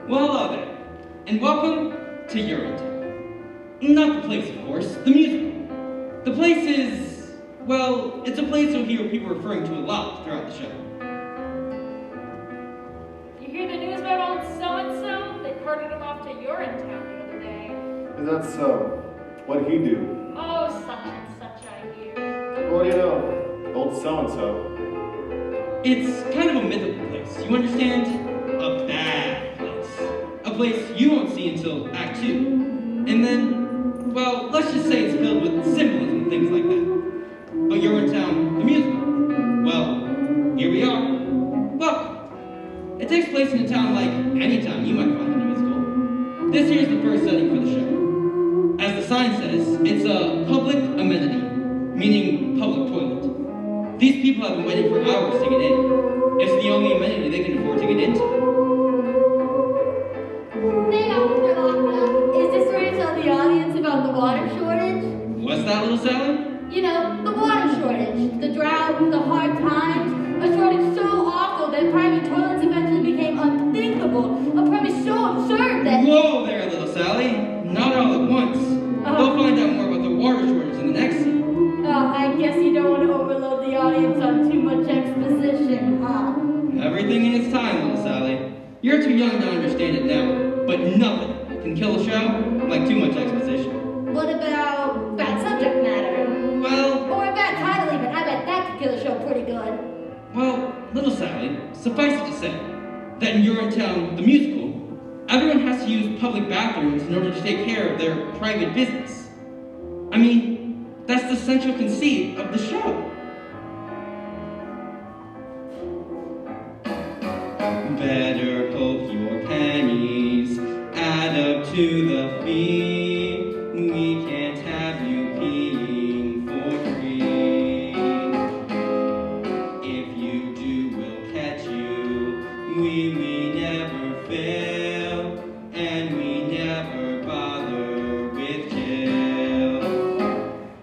Well, hello there, and welcome to Urinetown. Not the place, of course, the musical. The place is, well, it's a place you'll hear people referring to a lot throughout the show. You hear the news about old so-and-so? They carted him off to Urinetown the other day. Is that so? What'd he do? Oh, such and such, I hear. What do you know? Old so-and-so. It's kind of a mythical place, you understand? A bad place. A place you won't see until Act 2. And then, well, let's just say it's filled with symbolism and things like that. But Urinetown, the musical, well, here we are. Welcome. It takes place in a town like any town you might find in a musical. This here's the first setting for the show. As the sign says, it's a public amenity, meaning public toilet. These people have been waiting for hours to get in. It's the only amenity they can afford to get into. Is this where you tell the audience about the water shortage? What's that, little Sally? You know, the water shortage, the drought, the hard times, a shortage so awful that private toilets eventually became unthinkable, a premise so absurd that... Whoa there, little Sally. Not all at once. They'll find out more about the water shortage in the next scene. I guess you don't want to overload the audience on too much exposition, huh? Everything in its time, little Sally. You're too young to understand it now, but nothing can kill a show like too much exposition. What about bad subject matter? Well, Or a bad title even. I bet that could kill a show pretty good. well, little Sally, suffice it to say that in Urinetown, the musical, everyone has to use public bathrooms in order to take care of their private business. I mean, that's the central conceit of the show. Better hope your pennies add up to the fee. We can't have you peeing for free. If you do, we'll catch you. We never fail, and we never bother with jail.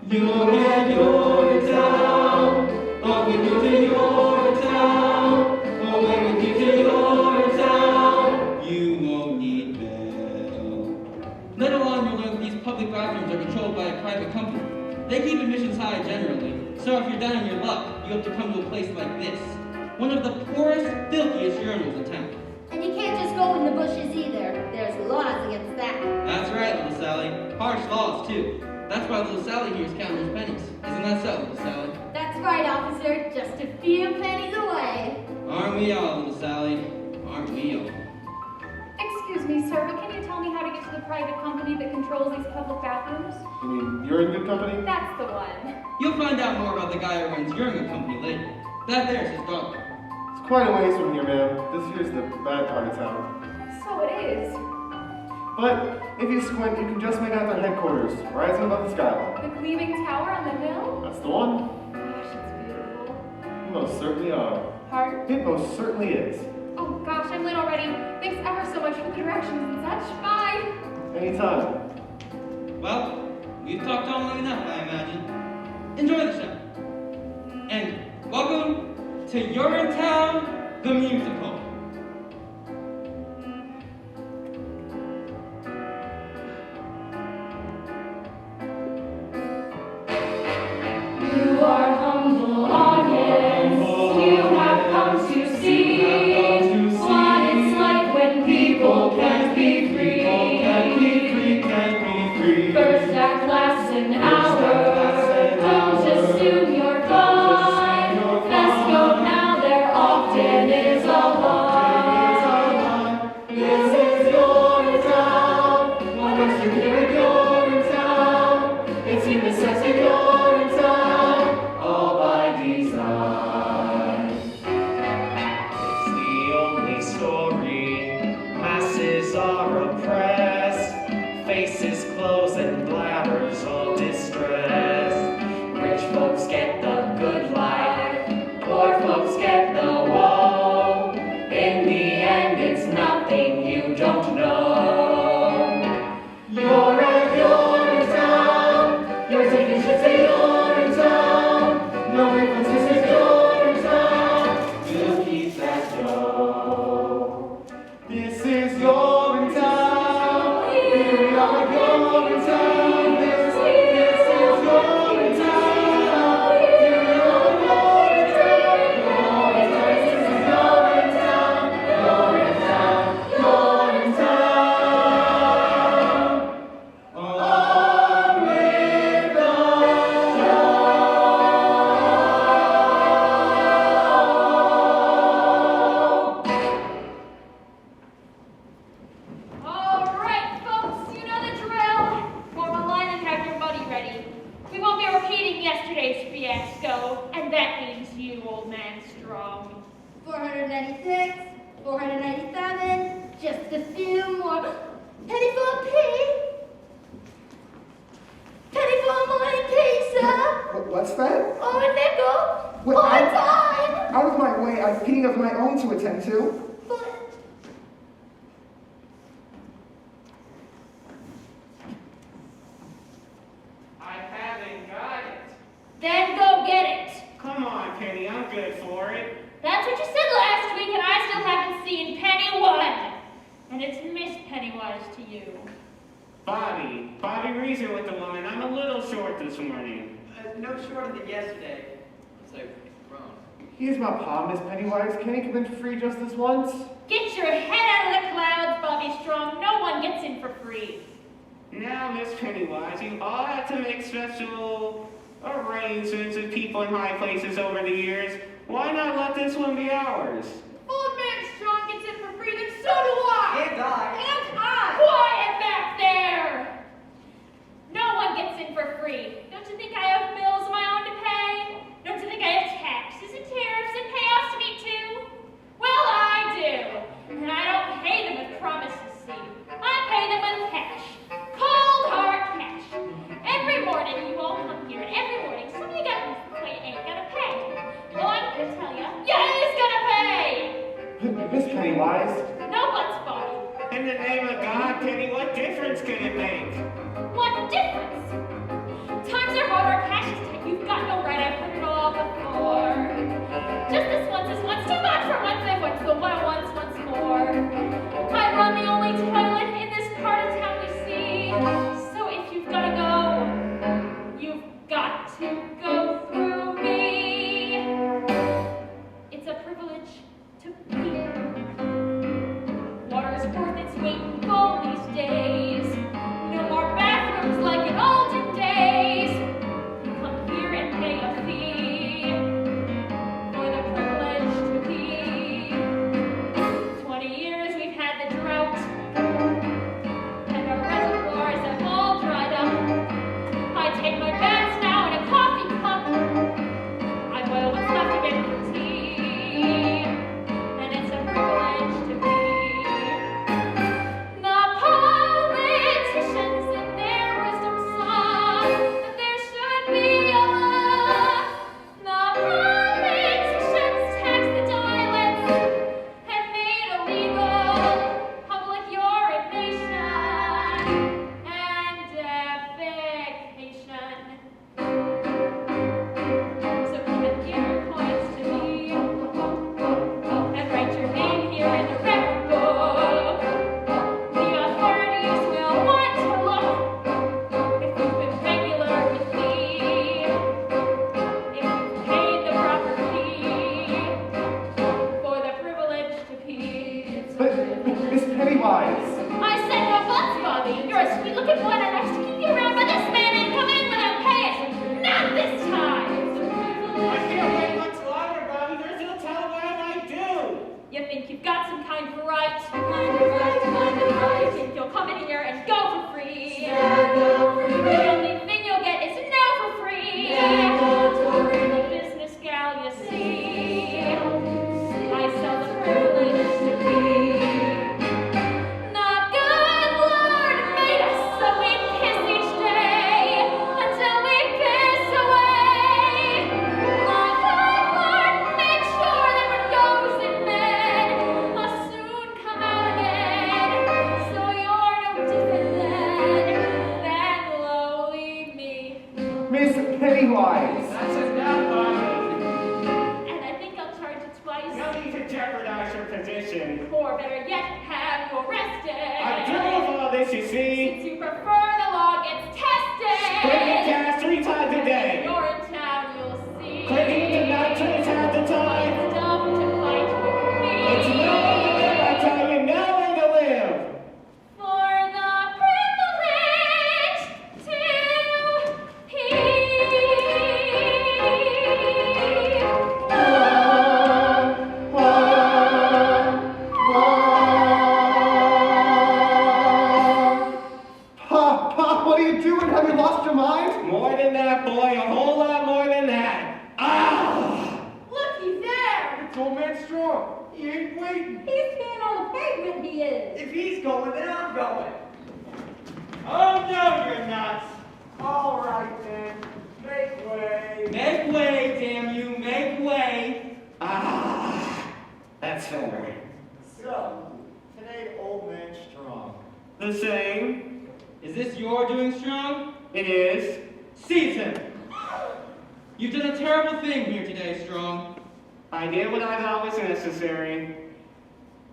You'll get your town, oh, we go to your town, oh, when we get to your town, you won't need bail. Let alone you'll learn that these public bathrooms are controlled by a private company. They keep admissions high generally, so if you're down on your luck, you have to come to a place like this. One of the poorest, filthiest urinals in town. And you can't just go in the bushes either. There's laws against that. That's right, little Sally. Harsh laws, too. That's why little Sally here is counting his pennies. Isn't that so, little Sally? That's right, officer. Just a few pennies away. Aren't we all, little Sally? Aren't we all? Excuse me, sir, but can you tell me how to get to the private company that controls these public bathrooms? You mean you're in good company? That's the one. You'll find out more about the guy who runs Urinetown Company later. That there's his dog. It's quite a ways from here, ma'am. This here's the bad part of town. So it is. But if you squint, you can just make out their headquarters, rising above the skyline. The Cleaving Tower on the hill? That's the one. Gosh, it's beautiful. You most certainly are. Heart. It most certainly is. Oh gosh, I'm late already. Thanks ever so much for the directions and such. Bye. Anytime. Well, we've talked on long enough, I imagine. Enjoy the show. And welcome to Urinetown, the musical. You are humble audience. You have come to see what it's like when people can't be free. First act lasts an hour. Don't assume you're fine. Let's go now. There often is a line. This is your town. What makes you here in your town? It's in the sense of your town. All by design. It's the only story. Masses are oppressed. Faces close and bladders all distressed. Rich folks get the good life. Poor folks get the woe. In the end, it's nothing you don't know. You're at your town. Your ticket should yesterday's fiasco, and that means you, old man Strong. 496, 497, just a few more. Penny for a pea. Penny for a morning pizza. What's that? Or a nickel. Wait, or a dime. Out of my way, I've plenty of my own to attend to. But I haven't got it. Then go get it. Come on, Penny, I'm good for it. That's what you said last week, and I still haven't seen Penny one. And it's Miss Pennywise to you. Bobby reason with the woman. I'm a little short this morning. No shorter than yesterday. Looks like we've grown. He's my pa, Miss Pennywise. Can he come in for free just this once? Get your head out of the clouds, Bobby Strong. No one gets in for free. Now, Miss Pennywise, you all had to make special arrangements with people in high places over the years. Why not let this one be ours? Old man Strong gets in for free, then so do I. And I. And I. Quiet back there. No one gets in for free. Don't you think I have bills of my own to pay? Don't you think I have taxes and tariffs and payoffs to meet too? Well, I do. And I don't pay them with promises, see. I pay them with cash. Cold, hard cash. Every morning you all come here, and every morning some of you guys ain't gonna pay. Well, I'm gonna tell you, is gonna pay! Miss Pennywise. No buts, Bobby. In the name of God, Penny, what difference can it make? What difference? Times are hard, our cash is tight. You've got no right, I've heard it all before. Just this once is once too much for once I've went to the 101s once more. I run the only toilet in this part of town we see. So if you've gotta go, you've got to go through me. It's a privilege to be here. Water's worth its weight in gold these days. No more bathrooms like in olden days. Come here and pay a fee for the privilege to be. 20 years we've had the drought, and our reservoirs have all dried up. I take my baths now in a coffee cup. I boil what's left of it for tea, and it's a privilege to be. The politicians in their wisdom saw that there should be a law. The politicians taxed the toilets and made illegal public urination and defecation. So come and give your coins to me and write your name here in the record book. The authorities will want to look if you've been regular with me, if you've paid the proper fee for the privilege to pee. But, Miss Pennywise. I said no buts, Bobby. You're a sweet-looking boy, and I'd like to keep you around, but this man ain't coming in without paying. Not this time. I can't wait much longer, Bobby. There's no telling what I might do. You think you've got some kind of right? Kind of right. You think you'll come in here and go for free? The only thing you'll get is no for free. The business gal, you see. I sell the privilege to be. The good Lord made us so we piss each day until we piss away. The good Lord makes sure that what goes in bed must soon come out again. So you're no different than lowly me. Miss Pennywise. That's enough, Bobby. And I think I'll charge you twice. No need to jeopardize your position. Or better yet, have you arrested. I'm through with all this, you see. Since you prefer the law gets tested. Clicking cash 3 times a day. You're in town, you'll see. Clicking to not trace half the time. It's dumb to fight with me. It's nowhere to live, I tell you, nowhere to live. For the privilege to pee. Pa, what are you doing? Have you lost your mind? More than that, boy, a whole lot more than He ain't waiting. He's standing on the pavement, he is. If he's going, then I'm going. Oh, no, you're not. All right, then. Make way. Make way, damn you, make way. Ah, that's fair. So, today, old man strong. The same. Is this your doing, Strong? It is. Seize him. You've done a terrible thing here today, Strong. I did what I thought was necessary.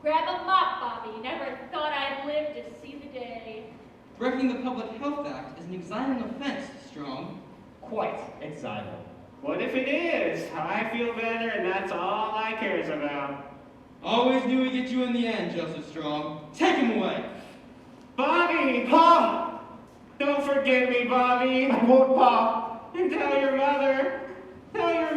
Grab a mop, Bobby. Never thought I'd live to see the day. Breaking the Public Health Act is an exciting offense, Strong. Quite exciting. What if it is? I feel better, and that's all I cares about. Always knew we'd get you in the end, Joseph Strong. Take him away. Bobby! Pa! Don't forget me, Bobby! I won't, Pa. And tell your mother that I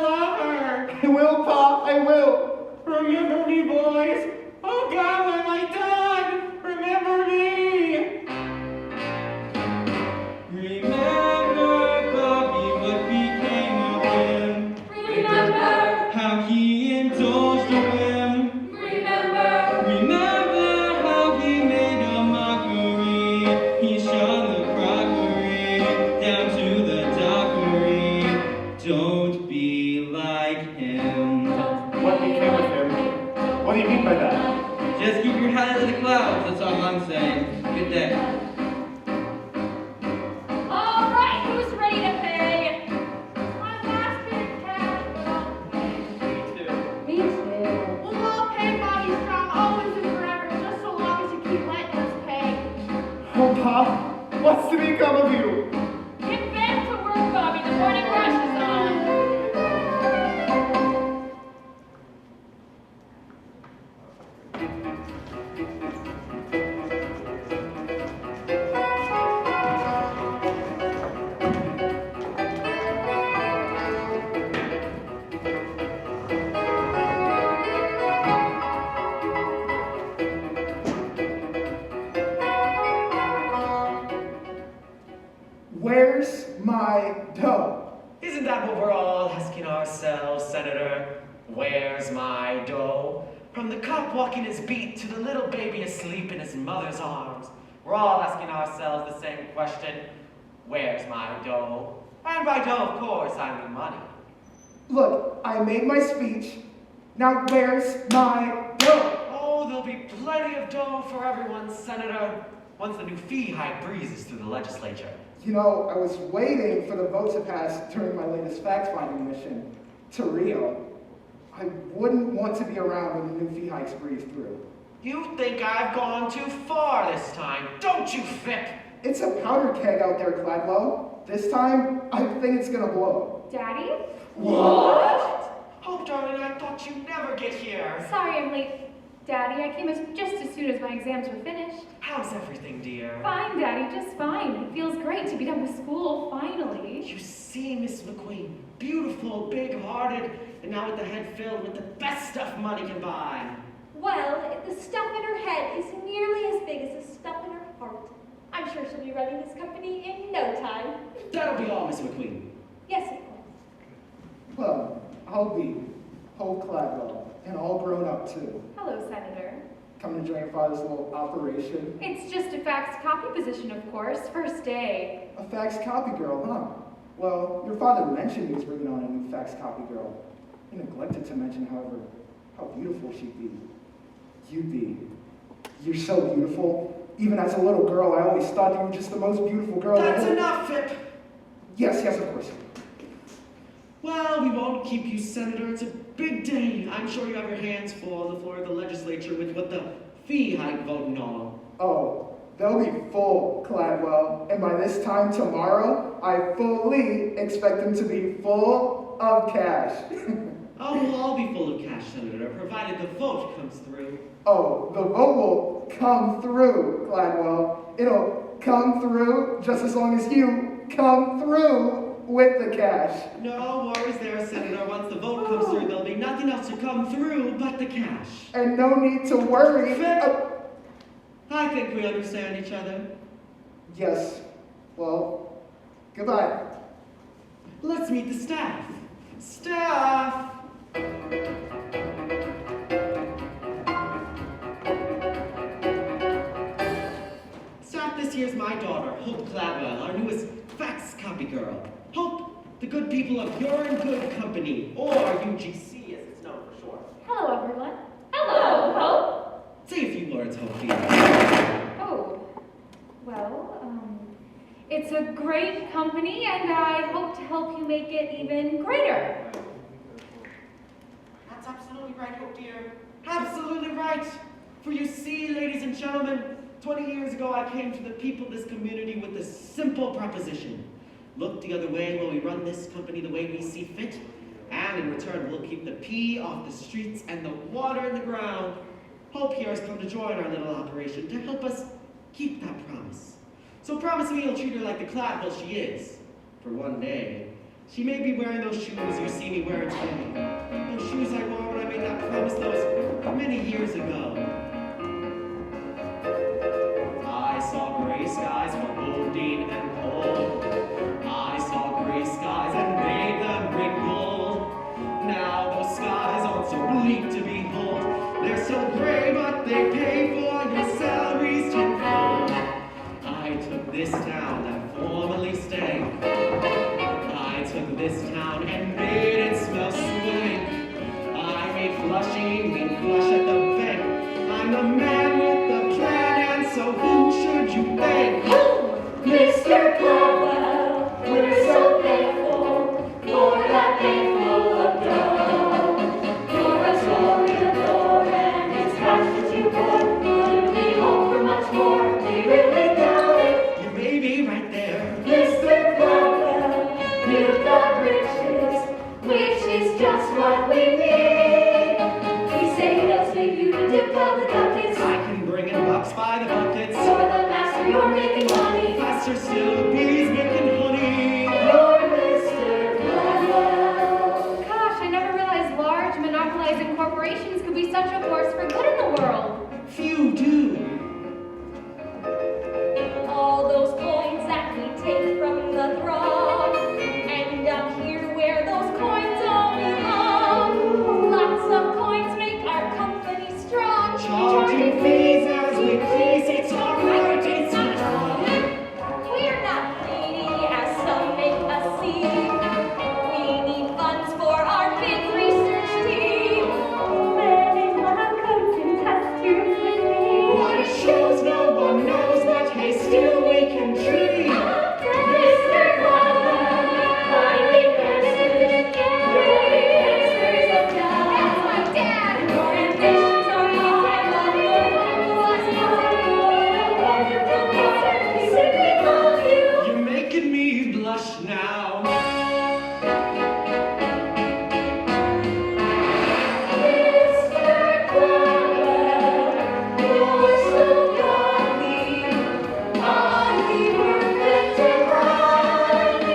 love her! I will, Pa, I will. Remember me, boys! Oh God, what have I done? Remember me! Remember, Bobby, what became of him. Remember, How he indulged a whim. remember, Remember how he made a mockery. He shone the crockery down to the dockery. Don't be like him. What became of him? What do you mean by that? Just keep your head in the clouds, that's all I'm saying. Good day. all right, who's ready to pay? My last bit of cash, but I'll pay. Me too. We'll all pay Bobby Strong always and forever, just so long as you keep letting us pay. Oh, Pa, what's to become of you? Get back to work, Bobby. The morning rush is on. Where's my dough? Isn't that what we're all asking ourselves, Senator? Where's my dough? From the cop walking his beat to the little baby asleep in his mother's arms, we're all asking ourselves the same question. Where's my dough? And by dough, of course, I mean money. Look, I made my speech. Now where's my dough? Oh, there'll be plenty of dough for everyone, Senator, once the new fee hike breezes through the legislature. You know, I was waiting for the vote to pass during my latest fact-finding mission to Rio. I wouldn't want to be around when the new fee hikes breeze through. You think I've gone too far this time, don't you, Fick? It's a powder keg out there, Cladwell. This time, I think it's gonna blow. Daddy? What? Oh, darling, I thought you'd never get here. Sorry I'm late. Daddy, I came just as soon as my exams were finished. How's everything, dear? Fine, Daddy, just fine. It feels great to be done with school, finally. You see, Miss McQueen, beautiful, big-hearted, and now with the head filled with the best stuff money can buy. Well, if the stuff in her head is nearly as big as the stuff in her heart, I'm sure she'll be running this company in no time. That'll be all, Miss McQueen. Yes, of course. Well, I'll be whole Cladwell, and all grown up too. Hello, Senator. Coming to join your father's little operation. It's just a fax copy position, of course. First day. A fax copy girl, huh? Well, your father mentioned he was bringing on a new fax copy girl. He neglected to mention, however, how beautiful she'd be. You'd be. You're so beautiful. Even as a little girl, I always thought you were just the most beautiful girl. That's ever. enough, Fick. Yes, of course. Well, we won't keep you, Senator. It's a big day. I'm sure you have your hands full on the floor of the legislature with what the fee hike voting on. Oh, they'll be full, Cladwell. And by this time tomorrow, I fully expect them to be full of cash. Oh, we'll all be full of cash, Senator, provided the vote comes through. Oh, the vote will come through, Cladwell. It'll come through just as long as you come through with the cash. No worries there, Senator. Once the vote comes through, there'll be nothing else to come through but the cash. And no need to worry. I think we understand each other. Yes. Well, goodbye. Let's meet the staff. Staff! this here's my daughter, Hope Cladwell, our newest fax copy girl. Hope, the good people of You're in Good Company, or UGC as it's known for short. Hello, everyone. Hello, Hope. Say a few words, Hope, please. Oh, well, it's a great company, and I hope to help you make it even greater. That's absolutely right, Hope, dear. Absolutely right. For you see, ladies and gentlemen, 20 years ago I came to the people of this community with this simple proposition. Look the other way while we run this company the way we see fit, and in return we'll keep the pee off the streets and the water in the ground. Hope here has come to join our little operation to help us keep that promise. So promise me you'll treat her like the Cladwell she is. For one day, she may be wearing those shoes you see me wearing today. Those shoes I wore when I made that promise those many years ago. I saw gray skies for Bodine and Cole. I saw gray skies and made them wrinkle. Now those skies aren't so bleak to behold. They're so gray, but they pay for your salaries tenfold. I took this town that formerly stank. I took this town and made it smell swank. I made Flushing mean flush at the bank. I'm the man with the plan, and so who should you thank? Mr. Cladwell, we're so thankful for that thankful of dough. You're a toreador and it's cash that you bought. Could we hope for much more? We really doubt it. You may be right there. Mr. Cladwell, you've got riches, which is just what we need. We say they'll take you to dip out the buckets. I can bring in bucks by the buckets. For the master, you're making money. Faster still, bees making honey. You're Mr. Cladwell. Gosh, I never realized large, monopolizing corporations could be such a force for good in the world. Few do. All those coins that we take from the throng end up here where those coins all belong. Lots of coins make our company strong. Charging fees as we please, it's alright, it's not wrong. We're not greedy as some make us seem. We need funds for our big research team. Men in lab coats and test tubes with me. What it shows no one knows, but hey, still we can dream. Mr. Cladwell, finally answered. Answers of doubt. That's my dad. Your ambitions are high, wonderful part. We simply love you. You're making me blush now. Mr. Cladwell, you're so godly, oddly perfect and right.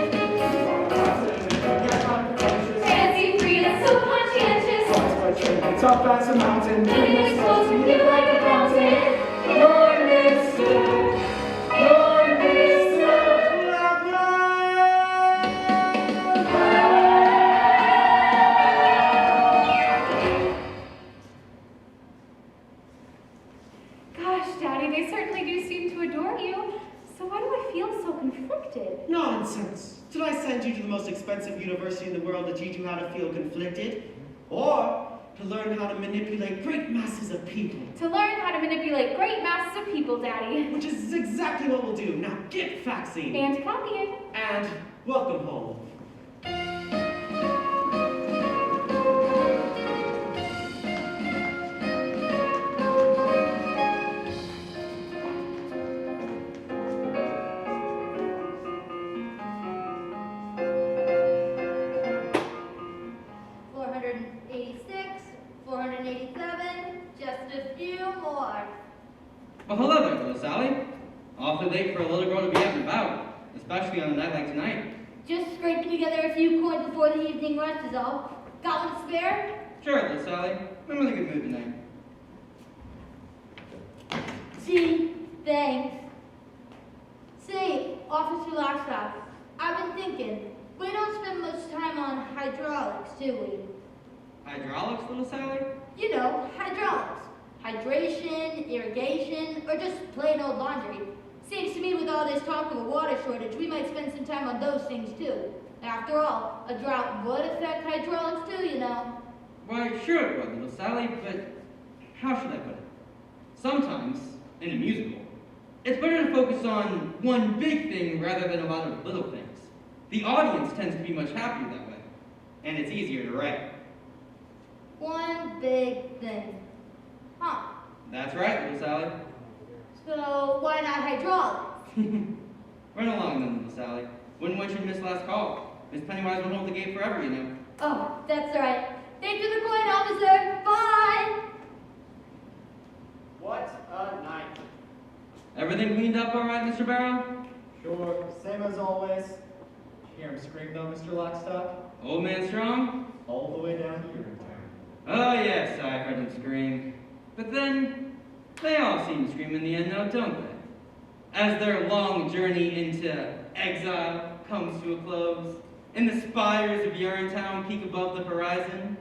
Fancy free and so conscientious. Tough as a mountain. Living close to you like a fountain. You're Mr. Gosh, Daddy, they certainly do seem to adore you. So why do I feel so conflicted? Nonsense. Did I send you to the most expensive university in the world to teach you how to feel conflicted? Or to learn how to manipulate great masses of people? To learn how to manipulate great masses of people, Daddy. Which is exactly what we'll do. Now get faxing. And copying. And welcome home. Well, hello there, little Sally. Awfully late for a little girl to be out and about, especially on a night like tonight. Just scraping together a few coins before the evening rush is all. Got one to spare? Sure, little Sally. I'm in a good mood tonight. Gee, thanks. Say, Officer Lockstock, I've been thinking, we don't spend much time on hydraulics, do we? Hydraulics, little Sally? You know, hydraulics. Hydration, irrigation, or just plain old laundry. Seems to me with all this talk of a water shortage, we might spend some time on those things too. After all, a drought would affect hydraulics too, you know. Why, sure it would, little Sally, but how should I put it? Sometimes, in a musical, it's better to focus on one big thing rather than a lot of little things. The audience tends to be much happier that way, and it's easier to write. One big thing. Huh. That's right, little Sally. So why not hydraulics? Run along then, little Sally. Wouldn't want you to miss last call. Miss Pennywise will hold the gate forever, you know. Oh, that's right. Thanks for the coin, officer. Bye! What a night. Everything cleaned up all right, Mr. Barrow? Sure, same as always. Hear him scream though, Mr. Lockstock? Old man strong? All the way down to Urinetown. Oh yes, I heard him scream. But then, they all seem to scream in the end now, don't they? As their long journey into exile comes to a close, and the spires of Urinetown peak above the horizon,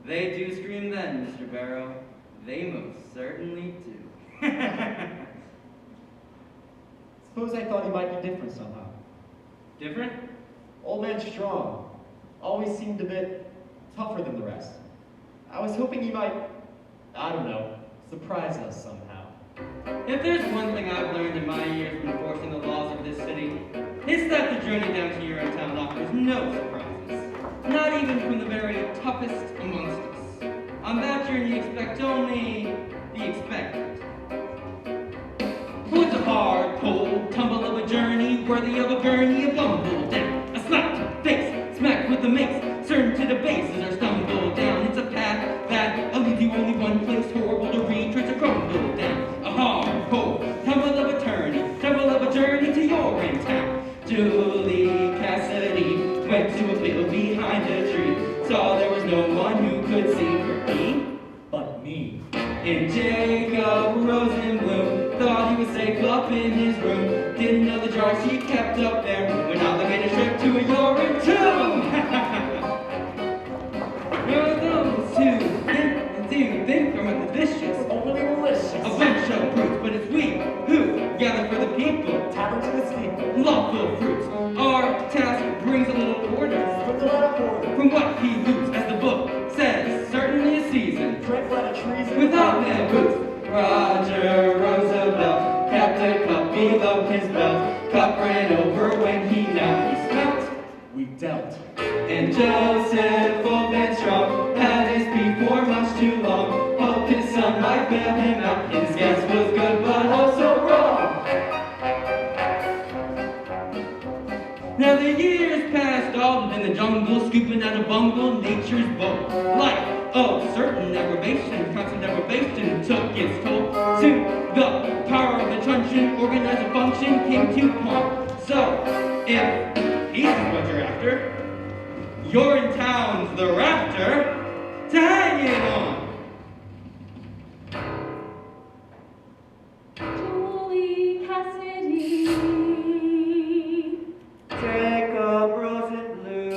they do scream then, Mr. Barrow. They most certainly do. Suppose I thought he might be different somehow. Different? Old man strong. Always seemed a bit tougher than the rest. I was hoping he might, I don't know, surprise us somehow. If there's one thing I've learned in my years of enforcing the laws of this city, it's that the journey down to Urinetown offers no surprises. Not even from the very toughest amongst us. On that journey, expect only the expected. It's a hard, cold tumble of a journey, worthy of a gurney, a bumble down, a slap to the face, smacked with the mace, certain to the base as our stumble down. It's a path that leads you only one place, horrible to reach, or to crumble down. A hard, cold tumble of a journey to Urinetown. Julie Cassidy went to a field behind a tree, saw there was no one who could see her. Me? But me. And Jacob Rosenblum thought he was safe up in his room. Didn't know the jars he kept up there when alligators trip to a Urinetown. Those who think from a delicious, Overly malicious. a bunch of fruits, but it's we who gather for the people. Tavern to the steeple. Lawful fruits. Our task brings a little order With a lot of order. from what he loots, as the book says. Certainly a season Drink let a treason. without man boots. Roger Roosevelt kept a cup below his belt. Cup ran over when he smelt. We dealt. And Joseph, old man strong, had his beef for much too long. Hoped his son might bail him out. His guess was good, but also wrong. Now the years passed, dawdled in the jungle, scooping out a bungle, nature's bowl. Life of certain deprivation, constant deprivation took its toll. Soon the power of the truncheon, organized a function, came to pawn. So, if peace is what you're after, Urinetown's the rafter to hang it on. Julie Cassidy. Jacob Rosenblum.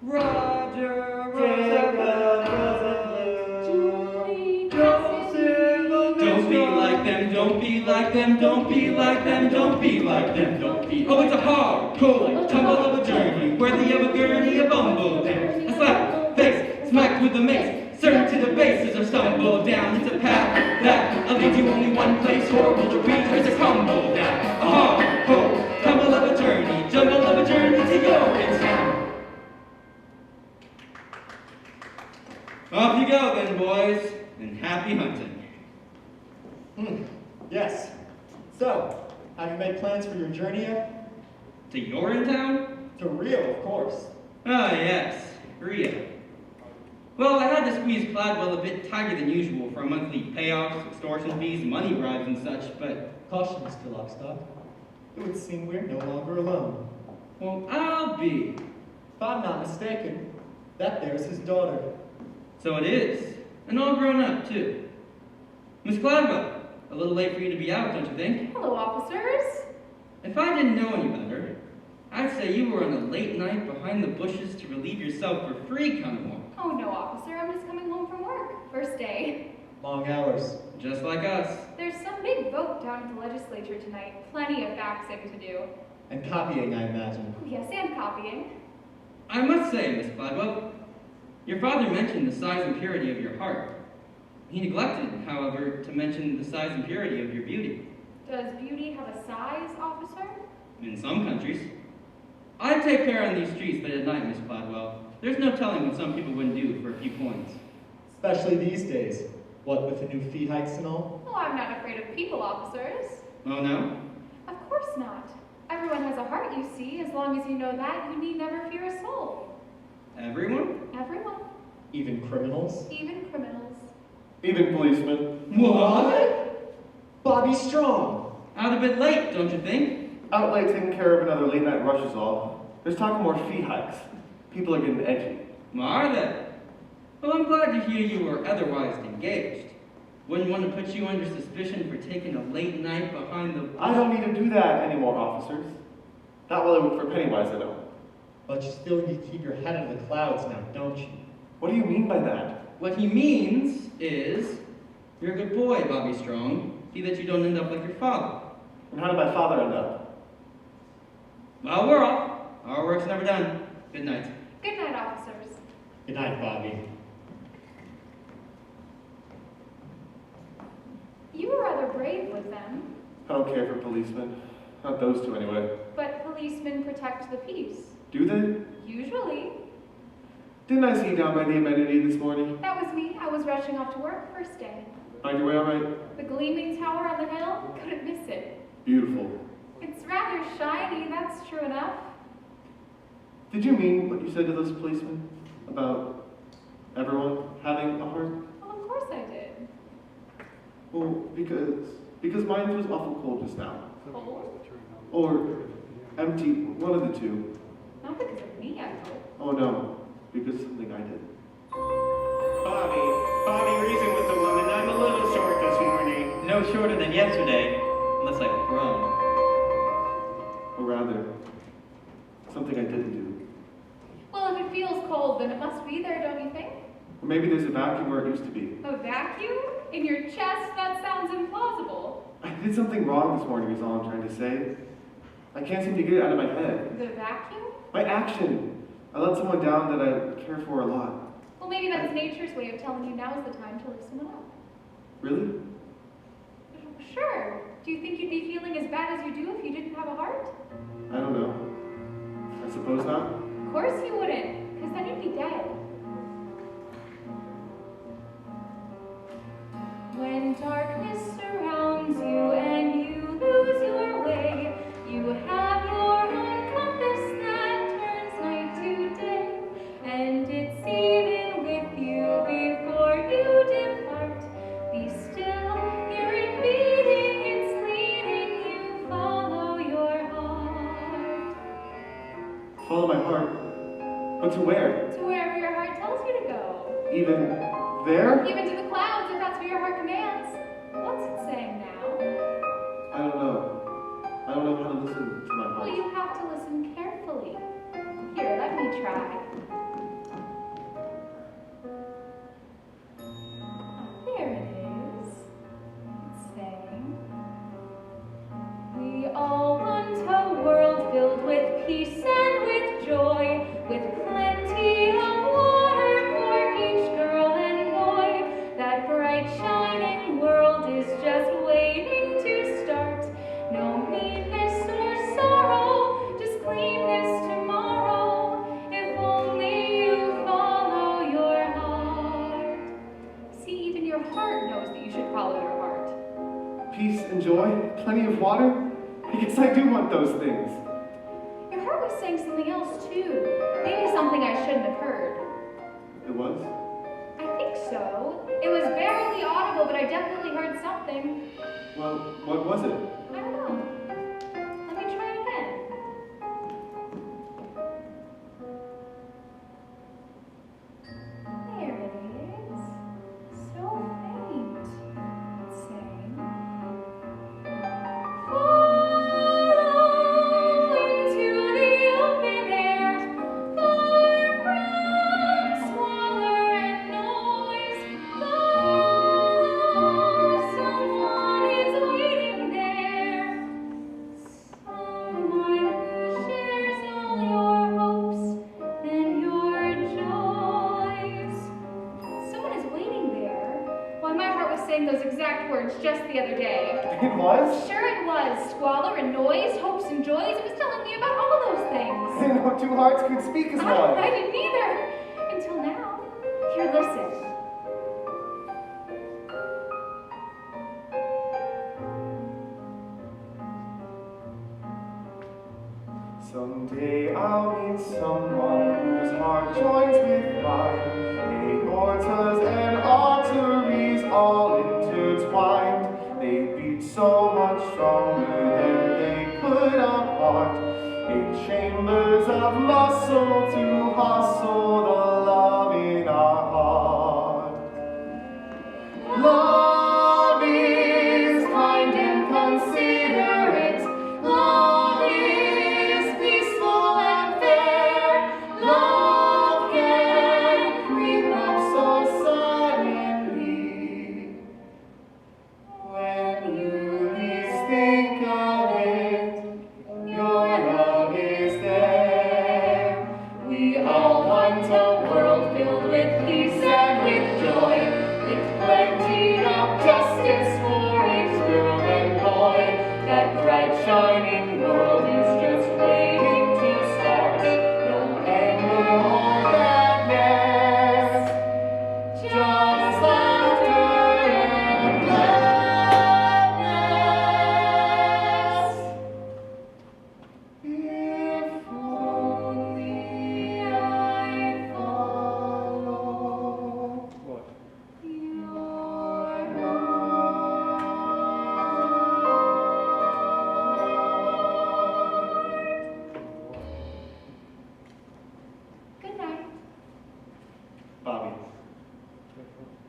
Roger Jacob Roosevelt. Julie Cassidy. Don't be like them, don't be like them, don't be like them, don't be like them, don't be. Oh, it's a hard, cold tumble of a journey, worthy of a gurney, a bumble down, a slap face, smacked with the mace, certain to the base as I stumble down. It's a path that leads you only one place, horrible to reach, as I crumble down. A hard, cold tumble of a journey, jumble of a journey to Urinetown. Off you go then, boys, and happy hunting. Yes. So, have you made plans for your journey yet? To Urinetown? To Rio, of course. Ah, yes, Rio. Well, I had to squeeze Cladwell a bit tighter than usual for monthly payoffs, extortion fees, money bribes and such, but, Caution, Mr. Lockstock. It would seem we're no longer alone. well, I'll be. If I'm not mistaken, that there's his daughter. So it is, and all grown up, too. Miss Cladwell, a little late for you to be out, don't you think? Hello, officers. If I didn't know any better, I'd say you were on a late night behind the bushes to relieve yourself for free kind of one. Oh, no, officer. I'm just coming home from work. First day. Long hours. just like us. There's some big vote down at the legislature tonight. Plenty of faxing to do. And copying, I imagine. Oh, yes, and copying. I must say, Miss Cladwell, your father mentioned the size and purity of your heart. He neglected, however, to mention the size and purity of your beauty. Does beauty have a size, officer? In some countries. I take care on these streets late at night, Miss Cladwell. There's no telling what some people wouldn't do for a few points. Especially these days. What, with the new fee hikes and all? Oh, I'm not afraid of people, officers. Oh, no? Of course not. Everyone has a heart, you see. As long as you know that, you need never fear a soul. Everyone? Everyone. Even criminals? Even criminals. Even policemen. What? Bobby Strong! Out a bit late, don't you think? Out late taking care of another late night rush is all. There's talk of more fee hikes. People are getting edgy. Are they? Well, I'm glad to hear you were otherwise engaged. Wouldn't want to put you under suspicion for taking a late night behind the... I don't need to do that anymore, officers. Not while I work for Pennywise, I don't. But you still need to keep your head out of the clouds now, don't you? What do you mean by that? What he means is, you're a good boy, Bobby Strong. See that you don't end up like your father. And how did my father end up? Well, we're off. Our work's never done. Good night. Good night, officers. Good night, Bobby. You were rather brave with them, I don't care for policemen. Not those two, anyway. but policemen protect the peace. Do they? Usually. Didn't I see you down by the amenity this morning? That was me. I was rushing off to work first day. Find your way all right? The gleaming tower on the hill? Couldn't miss it. Beautiful. It's rather shiny, that's true enough. Did you mean what you said to those policemen? About everyone having a heart? Well, of course I did. Well, because mine was awful cold just now. Cold? Or empty, one of the two. Not because of me, I hope. Oh no, because of something I did. Bobby, reason with the woman. I'm a little short this morning. No shorter than yesterday, unless I've grown. Or rather, something I didn't do. Well, if it feels cold, then it must be there, don't you think? Or maybe there's a vacuum where it used to be. A vacuum? In your chest? That sounds implausible. I did something wrong this morning is all I'm trying to say. I can't seem to get it out of my head. The vacuum? My action! I let someone down that I care for a lot. Well, maybe that's nature's way of telling you now's the time to lift someone up. Really? Sure. Do you think you'd be feeling as bad as you do if you didn't have a heart? I don't know. I suppose not. Of course you wouldn't, because then you'd be dead. When darkness surrounds you and you lose your way, you have your own compass that turns night to day, and it's even with you before you depart. Be still, hear it beating, it's leading you, follow your heart. Follow my heart. But to where? To wherever your heart tells you to go. Even there? Even to the clouds, if that's what your heart commands. What's it saying now? I don't know. I don't know how to listen to my Well, heart. you have to listen carefully. Here, let me try. There it is. It's saying, we all want a world filled with peace and with joy, with plenty of water for each girl and boy. That bright shining world is just waiting to start. No meanness or sorrow, just cleanness tomorrow. If only you follow your heart. See, even your heart knows that you should follow your heart. Peace and joy? Plenty of water? I guess I do want those things. Your heart was saying something else too. Maybe something I shouldn't have heard. It was? I think so. It was barely audible, but I definitely heard something. Well, what was it? I don't know. Let me try again. There it is. So faint. It's saying, follow into the open air, far from squalor and noise. Follow words just the other day. It was? Sure it was. Squalor and noise, hopes and joys. It was telling me about all of those I things. didn't know two hearts could speak as one. I didn't either. Until now. Here, listen. Someday I'll meet someone whose heart joins with mine. Aortas and arteries all intertwined. They beat so much stronger than they could apart. 8 chambers of muscle to hustle the love in our heart. Love is kind and considerate. Love is peaceful and fair. Love can creep up so suddenly. When you least think of it, your love is there. We all want a world filled with peace and with joy, with plenty of justice for each girl and boy. That bright shining world is just waiting to start. No anger or madness, just laughter and gladness. If only I follow Good night. Bobby.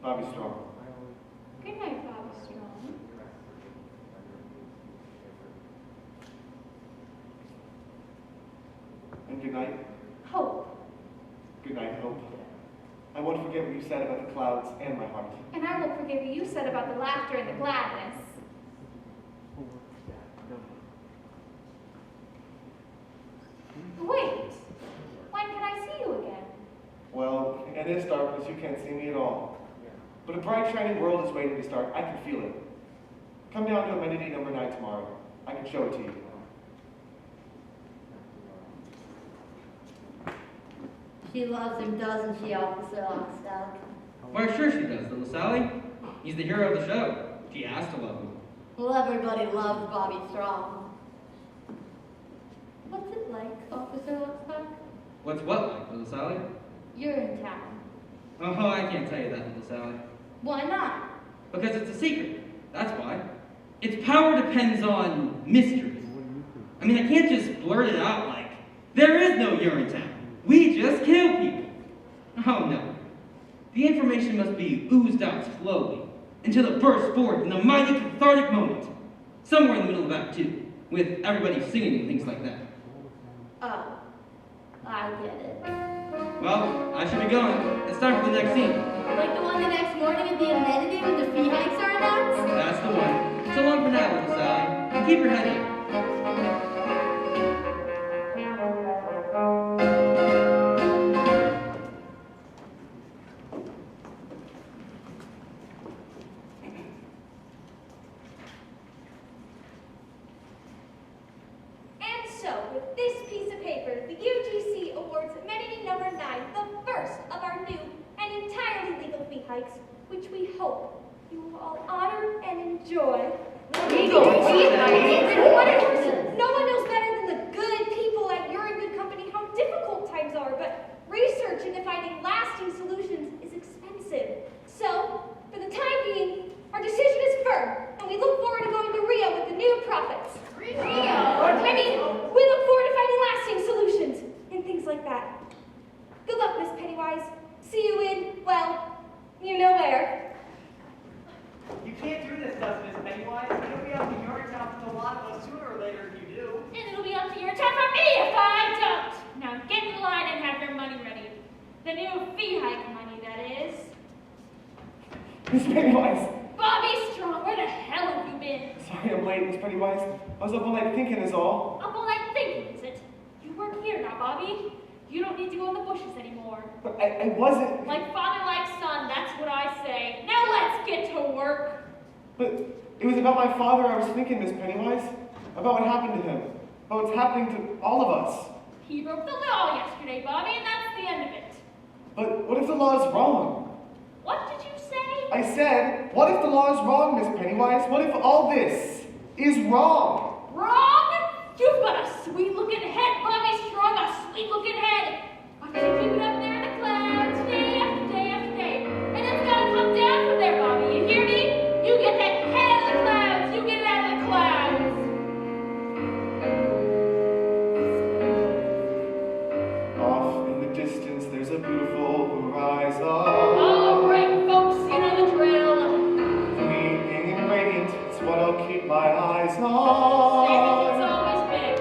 Bobby Strong. Good night, Bobby Strong. And good night. Hope. Good night, Hope. I won't forget what you said about the clouds and my heart. And I won't forget what you said about the laughter and the gladness. Wait. When can I see you again? Well, in this darkness, you can't see me at all. But a bright, shining world is waiting to start. I can feel it. Come down to amenity number 9 tomorrow. I can show it to you. She loves him, doesn't she, Officer Lockstock? Why, sure she does, little Sally. He's the hero of the show. She has to love him. Well, everybody loves Bobby Strong. What's it like, Officer Lockstock? What's what like, little Sally? Urinetown. Oh, I can't tell you that, little Sally. Why not? Because it's a secret. That's why. Its power depends on mystery. I mean, I can't just blurt it out like, there is no Urinetown. We just kill people. Oh, no. The information must be oozed out slowly until it bursts forth in a mighty cathartic moment. Somewhere in the middle of Act 2, with everybody singing and things like that. Oh, I get it. Well, I should be going. It's time for the next scene. Like the one the next morning at the amenity when the fee hikes are announced? That's the one. So long for now, little Sally. And keep your head up. And so, with this piece of paper, the UGC awards amenity number 9 the first of our new and entirely legal fee hikes, which we hope you will all honor and enjoy. No one knows better than the good people at You're in Good Company how difficult times are, but research into finding lasting solutions is expensive. So, for the time being, our decision is firm, and we look forward to going to Rio with the new profits. Rio? I mean, we look forward to finding lasting solutions and things like that. Good luck, Miss Pennywise. See you in, well, you know where. You can't do this stuff, Miss Pennywise. It'll be up to your town for a lot of us sooner or later if you do. And it'll be up to your time for me if I don't. Now get in line and have your money ready. The new fee hike money, that is. Miss Pennywise. Bobby Strong, where the hell have you been? Sorry I'm late, Miss Pennywise. I was up all night thinking is all. Up all night thinking, is it? You work here now, Bobby. You don't need to go in the bushes anymore. But I wasn't. Like father, like son, that's what I say. Now let's get to work. But it was about my father I was thinking, Miss Pennywise. About what happened to him. About what's happening to all of us. He broke the law yesterday, Bobby, and that's the end of it. But what if the law is wrong? What did you say? I said, what if the law is wrong, Miss Pennywise? What if all this is wrong? Wrong? You've got a sweet-looking head, Bobby Strong, a sweet-looking head. Why don't you keep it up there in the clouds, day after day after day? And it's gotta come down from there, Bobby. You hear me? You get that head in the clouds. You get it out of the clouds. Off in the distance, there's a beautiful horizon. All right, folks, you know the drill. Gleaming and radiant, it's what I'll keep my eyes Same on. as it's always been.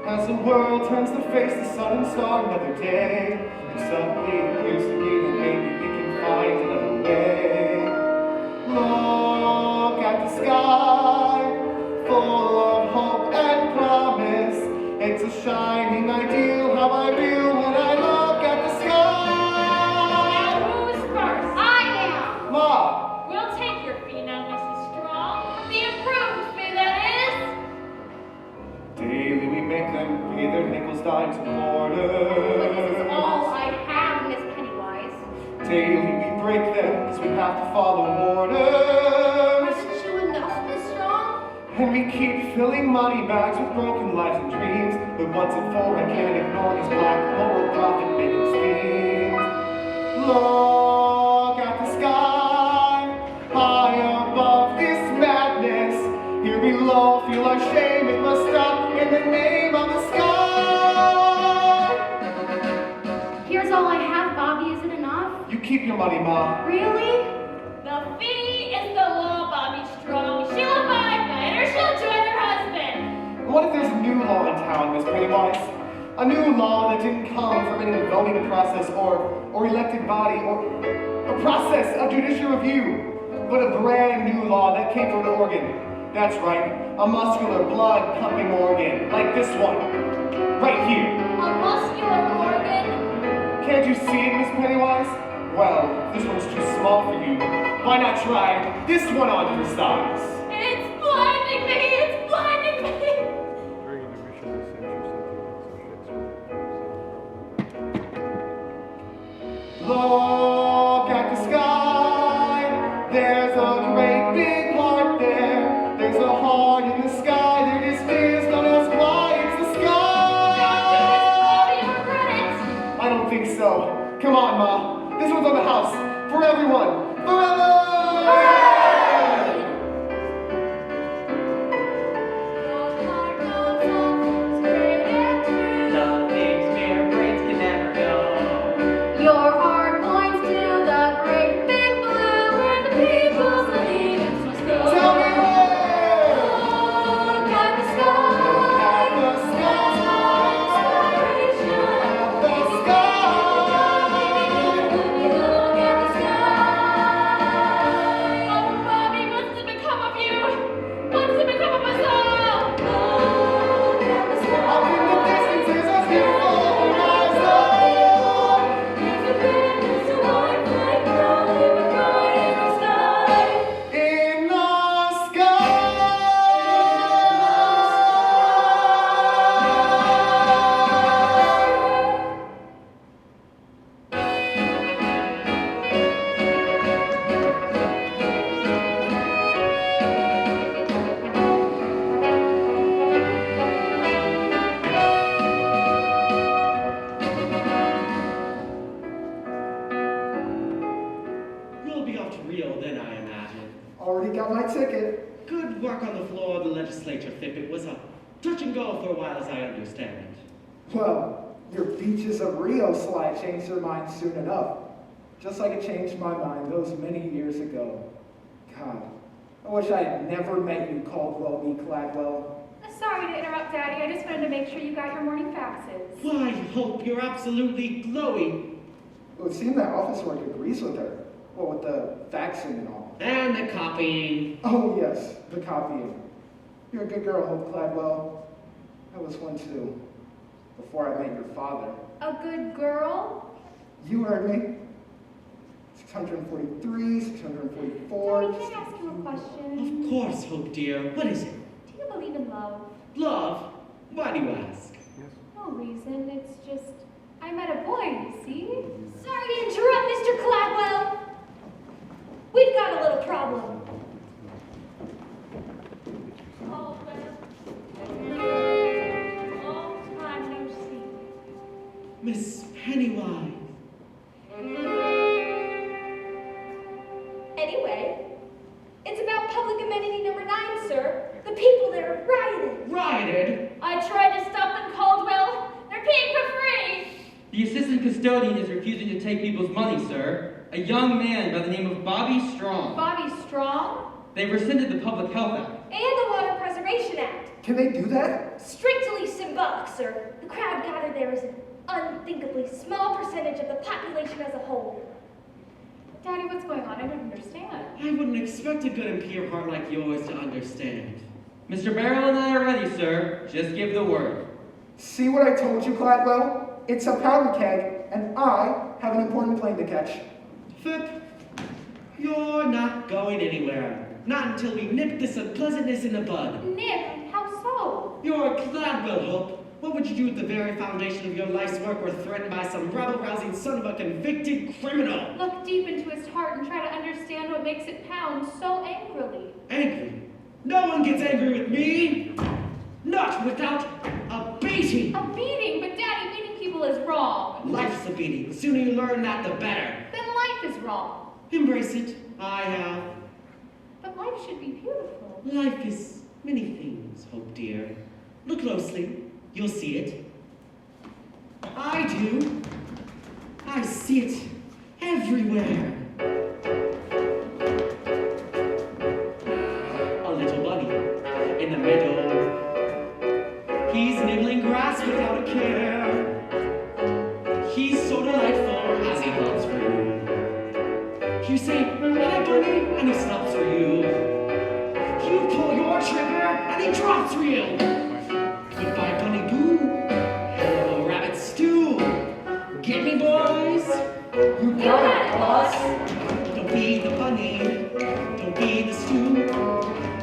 As the world turns to face the sun and star another day, and suddenly it appears to me that maybe we can find another way. Look at the sky, full of hope and promise. It's a shining ideal, how I feel when I look at the sky. Now who's first? I am. Ma, We'll take your fee now, Mrs. Strong. The improved fee, that is. daily we make them pay their nickels, dimes, and But this is all quarters. I have, Miss Pennywise. Daily we break them, cause we have to follow orders. Haven't you enough, Miss Strong? And we keep filling money bags with broken lives and dreams. But once and for I can't ignore these black moral profit making schemes. Look at the sky, high above this madness. Here below, feel our shame, it must stop in the name of the sky. Here's all I have, Bobby. Is it enough? You keep your money, Ma. Really? The fee is the law, Bobby Strong. She'll abide by it, or she'll join her husband. What if there's a new law in town, Miss Pennywise? A new law that didn't come from any voting process or elected body or a process of judicial review, but a brand new law that came from an organ. That's right, a muscular blood pumping organ, like this one, right here. A muscular organ. Can't you see it, Miss Pennywise? Well, this one's too small for you. Why not try this one on for size? It's blinding me. It's blinding me. Look at the sky, there's a great big heart there. There's a heart in the sky, there just is, don't ask why, it's the sky. Bobby, regret it. I don't think so. Come on, Ma, this one's on the house, for everyone, forever! The things mere brains can never know. Your heart points to the great big blue where the people's allegiance must go. Tell me where! Look at the Look sky. at the sky, Inspiration. the sky! Look at the sky. Oh, Bobby, what's to become of you? What's to become of us all? Look at the Up in the sky. distance is a beautiful horizon. There's a bit so I fly proudly with pride in the sky. In the You'll be off to Rio then, I imagine. Already got my ticket. Good work on the floor of the legislature, Fip. It was a touch and go for a while, as I understand it. Well, your Beaches of Rio slide changed your mind soon enough. Just like it changed my mind those many years ago. God, I wish I had never met you, Caldwell v. Cladwell. Sorry to interrupt, Daddy. I just wanted to make sure you got your morning faxes. Well, I hope you're absolutely glowing. It would seem that office work agrees with her. Well, with the faxing and all. And the copying. Oh, yes, the copying. You're a good girl, Hope Cladwell. I was one too, before I met your father. A good girl? You heard me. 643, 644. Daddy, can I ask you a question? Of course, Hope dear. What is it? Do you believe in love? Love? Why do you ask? No reason. It's just I met a boy, you see? Sorry to interrupt, Mr. Cladwell. We've got a little problem. Long time no see. Miss Pennywise. Anyway, it's about public amenity number 9, sir. The people there rioted. Rioted? I tried to stop them, Caldwell. They're paying for free. The assistant custodian is refusing to take people's money, sir. A young man by the name of Bobby Strong. Bobby Strong? They've rescinded the Public Health Act. And the Water Preservation Act. Can they do that? Strictly symbolic, sir. The crowd gathered there is an unthinkably small percentage of the population as a whole. Daddy, what's going on? I don't understand. I wouldn't expect a good and pure heart like yours to understand. Mr. Barrel and I are ready, sir. Just give the word. See what I told you, Cladwell? It's a powder keg, and I have an important plane to catch. Phip, you're not going anywhere. Not until we nip this unpleasantness in the bud. Nip? How so? You're Cladwell, Hope. What would you do if the very foundation of your life's work were threatened by some rabble-rousing son of a convicted criminal? Look deep into his heart and try to understand what makes it pound so angrily. Angry? No one gets angry with me! Not without a beating! A beating? But Daddy, beating people is wrong. Life's a beating. The sooner you learn that, the better. Then life is wrong. Embrace it. I have. But life should be beautiful. Life is many things, Hope dear. Look closely. You'll see it. I do. I see it everywhere. A little bunny in the meadow. He's nibbling grass without a care. He's so delightful as he hunts for you. You say, hi bunny, and he stops for you. You pull your trigger, and he drops for you. Goodbye, bunny boo. Hello, rabbit stew. Get me, boys. You got it, boss. Don't be the bunny. Don't be the stew.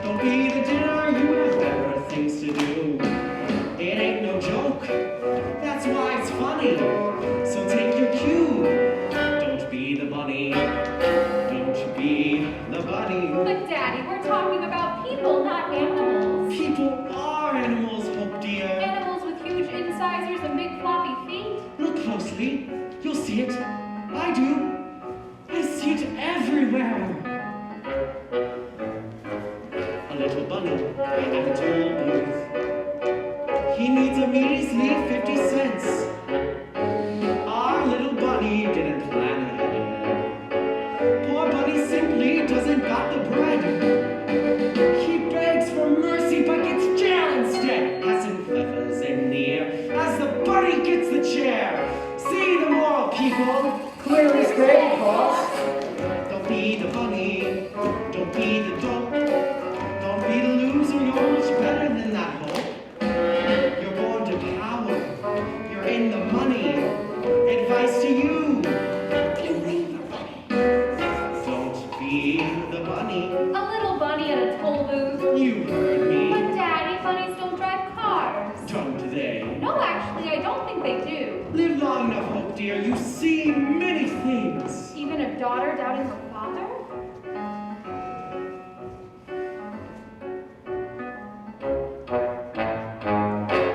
Don't be the dinner. You have better things to do. It ain't no joke. That's why it's funny. So take your cue. Don't be the bunny. Don't be the bunny. But Daddy, we're talking about people, not animals. People are animals, Hope dear. Animals with huge incisors and big floppy feet. Look closely. You'll see it. I do. I see it everywhere. A little bunny at the toll booth. He needs a measly 50 cents. Our little bunny didn't plan ahead. Poor bunny simply doesn't got the bread. He begs for mercy but gets jail instead. Passing feathers in the air as the bunny gets the chair. See the moral, people. Clearly stated, boss. Don't be the bunny. Don't be the dope. Don't be the loser. You're much better than that hope. You're born to power. You're in the money. Advice to you. Believe the bunny. Don't be the bunny. A little bunny at a toll booth. You heard me. But Daddy, bunnies don't drive cars. Don't they? No, actually, I don't think they do. Live long enough, Hope dear. You see many things. Even a daughter doubting her father?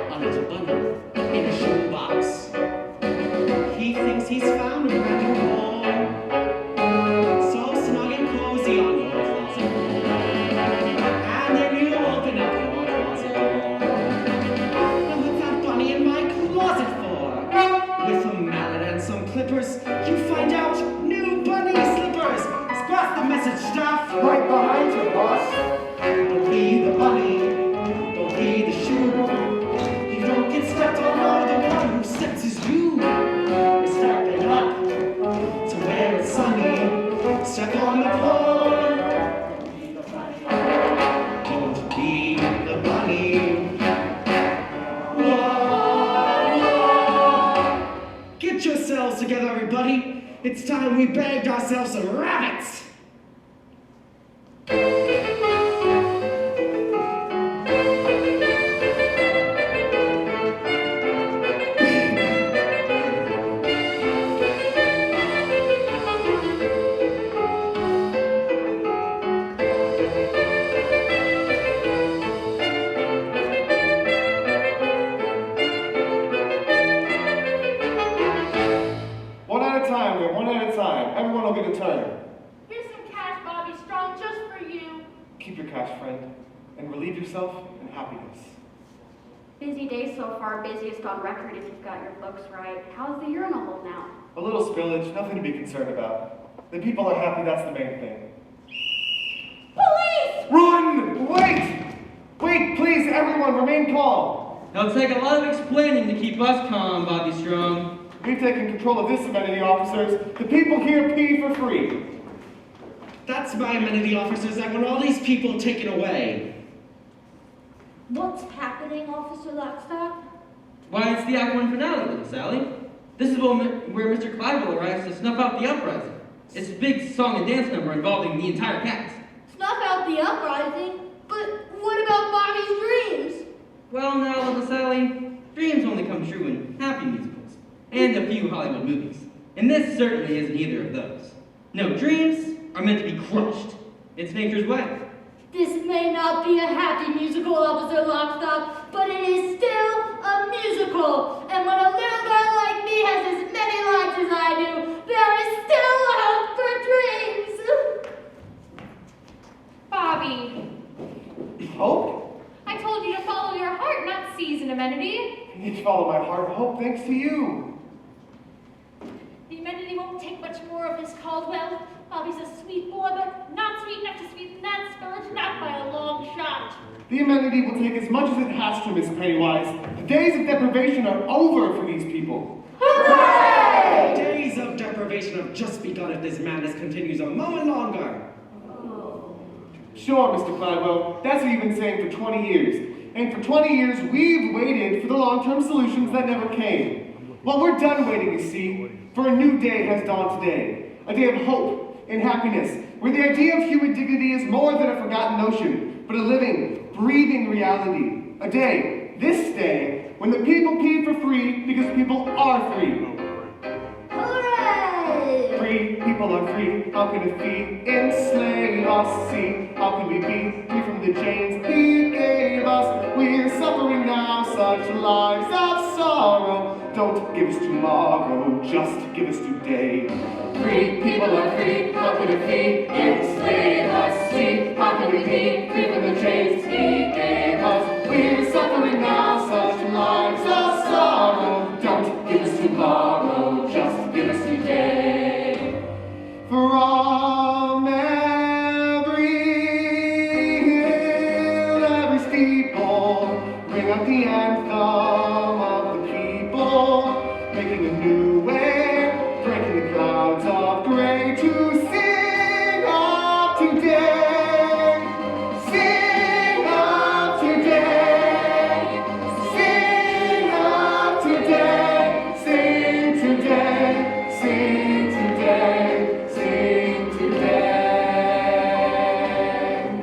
A little bunny in a shoebox. He thinks he's found a brand new home. So snug and cozy on your closet wall. And then you open up your closet door. Now what's that bunny in my closet for? With a mallet and some clippers, you find out new bunny slippers. Squash the message stuff. Right behind you, boss. Don't be the bunny. Don't be the shoe. You don't get stepped on, or the one who steps is you. You're stepping up to where it's sunny. Step on the pole. Don't be the bunny. Whoa, whoa. Get yourselves together, everybody. It's time we bagged ourselves some rabbits! One at a time. Everyone will get a turn. Here's some cash, Bobby Strong, just for you. Keep your cash, friend, and relieve yourself in happiness. Busy day so far, busiest on record if you've got your books right. How's the urinal hole now? A little spillage, nothing to be concerned about. The people are happy, that's the main thing. Police! Run! Wait! Wait, please, everyone, remain calm. It'll take a lot of explaining to keep us calm, Bobby Strong. We've taken control of this amenity, officers. The people here pee for free. That's my amenity, officers. I want all these people taken away. What's happening, Officer Lockstock? Why, it's the Act 1 finale, little Sally. This is where Mr. Cladwell arrives to snuff out the uprising. It's a big song and dance number involving the entire cast. Snuff out the uprising? But what about Bobby's dreams? Well, now, little Sally, dreams only come true in happy musicals. And a few Hollywood movies. And this certainly isn't either of those. No, dreams are meant to be crushed. It's nature's way. This may not be a happy musical, Officer Lockstock, but it is still a musical. And when a little girl like me has as many lines as I do, there is still hope for dreams. Bobby, Hope? I told you to follow your heart, not seize an amenity. I need to follow my heart. Hope thanks to you. The amenity won't take much more of Miss Caldwell. Bobby's a sweet boy, but not sweet enough to sweeten that spillage, not by a long shot. The amenity will take as much as it has to, Miss Pennywise. The days of deprivation are over for these people. Hooray! Days of deprivation have just begun if this madness continues a moment longer. Sure, Mr. Cladwell, that's what you've been saying for 20 years. And for 20 years, we've waited for the long-term solutions that never came. Well, we're done waiting, you see, for a new day has dawned today. A day of hope and happiness, where the idea of human dignity is more than a forgotten notion, but a living, breathing reality. A day, this day, when the people pee for free because people are free. Hooray! Free, people are free. How can a fee enslave us? See, how can we be free from the chains he gave us? We're suffering now such lives of sorrow. Don't give us tomorrow, just give us today. Free people are free. How can a fee enslave us? See, how can we be free from the chains he gave us? We're suffering now such lives of sorrow. Don't give us tomorrow, just give us today. From every hill, every steeple, ring out the anthem of the people, making a new way, breaking the clouds of gray to sing of today, sing of today, sing of today, sing today, sing today, sing today.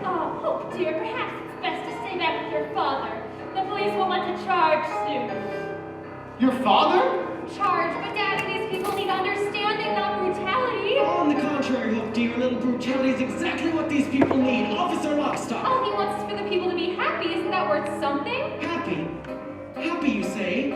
Oh, Hope, dear, perhaps it's best to stay back with your father. The police will want to charge soon. Your father? Charge, but Daddy, these people need understanding, not brutality. On the contrary, Hope dear, a little brutality is exactly what these people need. Officer Lockstock. Oh, he wants us for the people to be happy. Isn't that worth something? Happy? Happy, you say?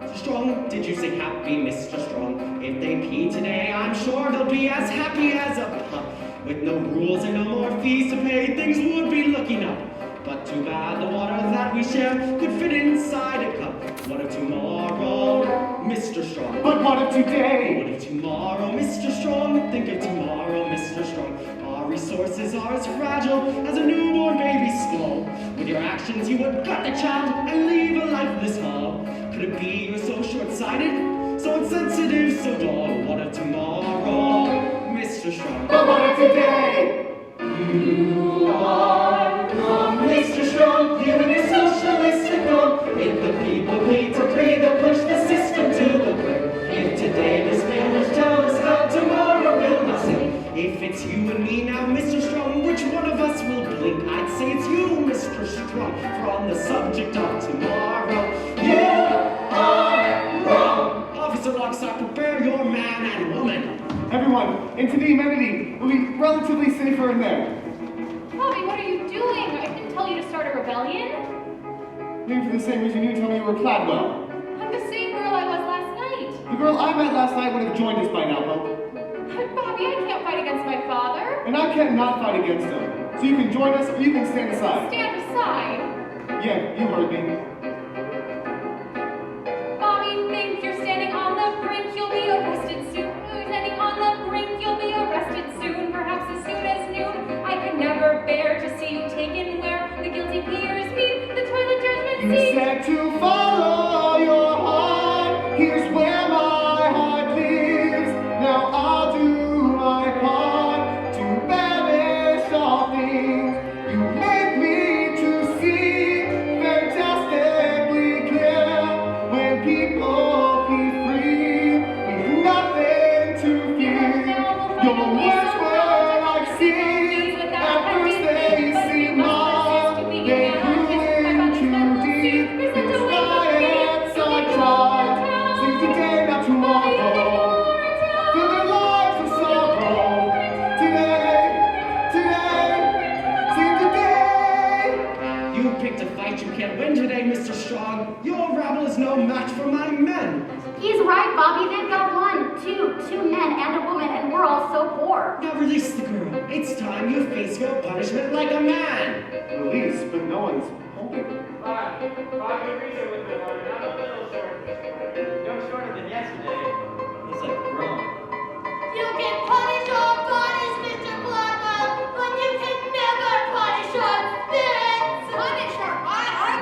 Mr. Strong, did you say happy, Mr. Strong? If they pee today, I'm sure they'll be as happy as a pup. With no rules and no more fees to pay, things would be looking up. But too bad the water that we share could fit inside a cup. What of tomorrow, Mr. Strong? But what of today? What of tomorrow, Mr. Strong? Think of tomorrow, Mr. Strong. Our resources are as fragile as a newborn baby's skull. With your actions, you would gut the child and leave a lifeless hull. Could it be you're so short-sighted, so insensitive, so dull? What of tomorrow, Mr. Strong? But what of today? You are wrong, Mr. Strong. You and your socialistic wrong. If the people pay to pray, they'll push the system to from the subject of tomorrow. You are wrong. Officer Lockstock, prepare your man and woman. Everyone, into the amenity. We'll be relatively safer in there. Bobby, what are you doing? I didn't tell you to start a rebellion. Maybe for the same reason you told me you were Cladwell. I'm the same girl I was last night. The girl I met last night would have joined us by now, Hope. Bobby, I can't fight against my father. And I can't not fight against him. So you can join us or you can stand aside. Stand aside. Yeah, you heard me. Bobby, think you're standing on the brink, you'll be arrested soon. You're standing on the brink, you'll be arrested soon. Perhaps as soon as noon. I could never bear to see you taken where the guilty peers meet the toilet judgment You seat. said to follow your heart. Here's where my heart lives. Now I'll do my part to banish all things. You made me to see fantastically clear. When people be free, we've nothing to fear. Your words were like seeds. At first they seem mild. They grew into deep. It's riots I tried. Sing today, not tomorrow. Fill their lives with sorrow. Today, sing today. You picked a fight you can't win today, Mr. Strong. Your rabble is no match for my men. He's right, Bobby. They've got two men and a woman, and we're all so poor. Now release the girl. It's time you face your punishment like a man. Release, but no one's holding. Bobby, reason with the one, not a little short. No shorter than yesterday. Looks like wrong. You can punish our bodies, Mr. Cladwell, but you can never punish our spirits. Punish her. I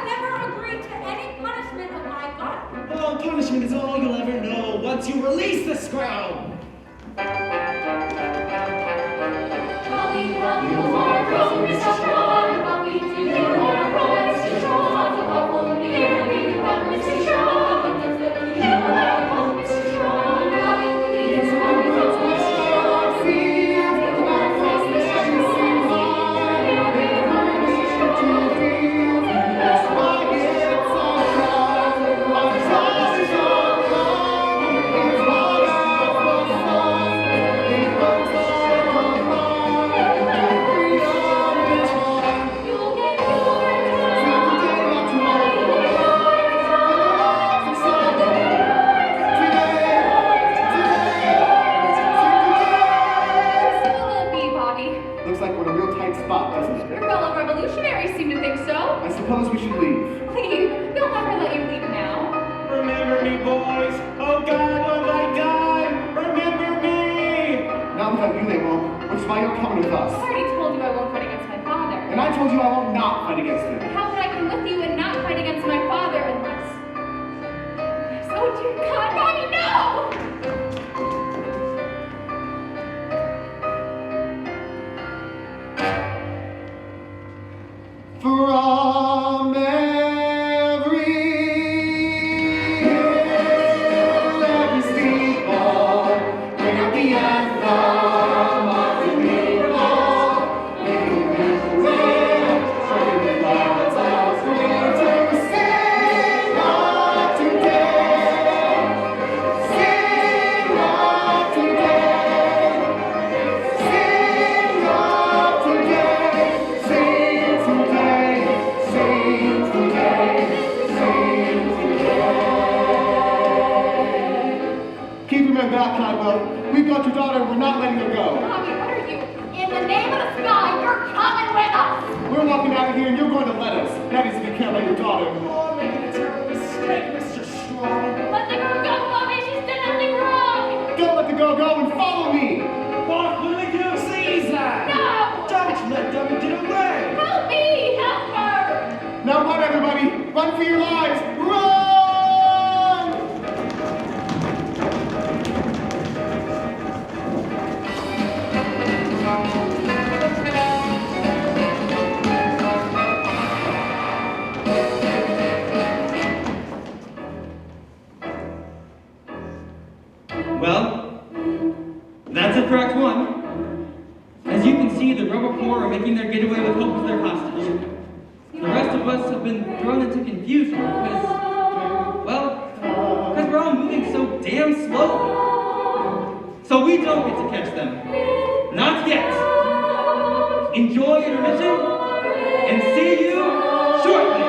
never agreed to any punishment of my God. Oh, punishment is all you'll ever know once you release the scroll. Bobby, you are grown, Mr. Strong. Bobby, you are grown, Mr. Strong. The bubble near me, Mr. Strong. You are grown, Mr. Strong. Bobby, you are grown, Mr. Strong. That's why it's suppose we should leave. Leave? They'll never let you leave now. Remember me, boys. Oh God, will I die? Remember me. Not without you, they won't, which is why you're coming with I us. already told you I won't fight against my father. And I told you I won't not fight against him. How could I come with you and not fight against my father unless... Oh dear God, Mommy, no! From every hill, every steeple, ring out the anthem of the people. Making them live, spreading the clouds out clear to sing of today. Sing of today. Sing of today. Sing today. Sing today. Sing today. Keep your men back, Cladwell. We've got your daughter. We're not letting her go. Mommy, what are you? In the name of the sky, you're coming with us! We're walking out of here, and you're going to let us. That is, if you can't let your daughter. You're making a terrible mistake, Mr. Strong. Let the girl go, Mommy, she's done nothing wrong! Don't let the girl go and follow me. What will you do? Seize her! No! Don't let them get away! Help me! Help her! Now run, everybody. Run for your lives. Run! Well, that's it for Act 1. As you can see, the Rebel Corps are making their getaway with Hope as their hostage. The rest of us have have been thrown into confusion because we're all moving so damn slowly. So we don't get to catch them. Not yet. Enjoy intermission, and see you shortly.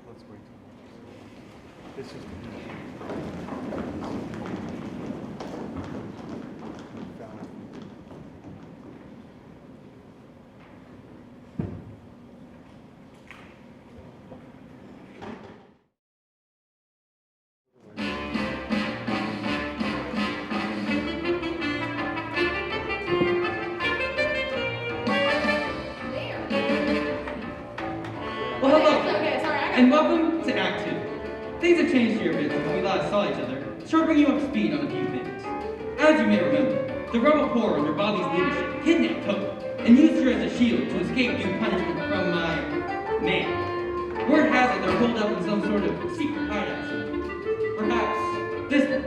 Let's wait. This is Well, hello, Okay, sorry, I got and welcome to Act 2. Things have changed here a bit since we last saw each other, so I'll bring you up to speed on a few things. As you may remember, the rebel corps under Bobby's leadership kidnapped Coco and used her as a shield to escape due punishment from my man. Word has it they're holed up in some sort of secret hideout. Perhaps this one,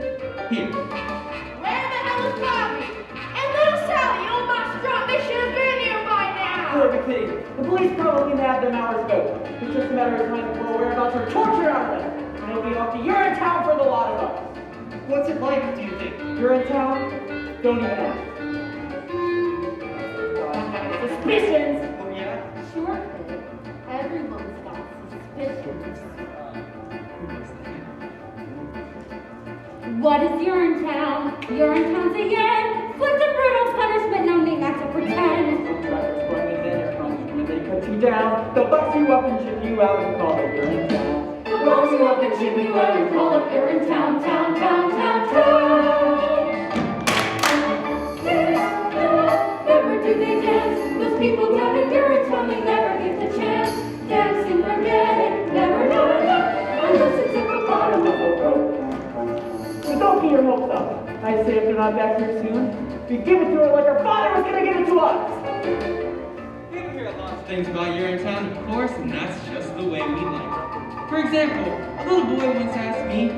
here. Where the hell is Bobby? And little Sally, old monstrous, they should have been here by now. Poor kid. The police probably nabbed them hours ago. It's just a matter of time before we're about to torture out of them. And it'll be off to Urinetown for the lot of us. What's it like, do you think? Urinetown? Don't even ask. Suspicions! Oh, yeah? Sure, kid. Everyone's got suspicions. What is Urinetown? Urinetown's a yen. Flipped and brutal punishment, no need not to pretend. Some drivers bring it in their punishment. They cut you down. They'll bust you up and chip you out and call it Urinetown. Roll you up and chip you out and call it Urinetown, town, town, town, town. Never do they dance. Those people down in Urinetown, they never get the chance. Dancing, forget it, never know it. Unless it's at the bottom of the rope. So don't get your hopes up. I say if they're not back here soon, we give it to her like our father was gonna give it to us. People hear a lot of things about Urinetown, of course, and that's just the way we like it. For example, a little boy once asked me,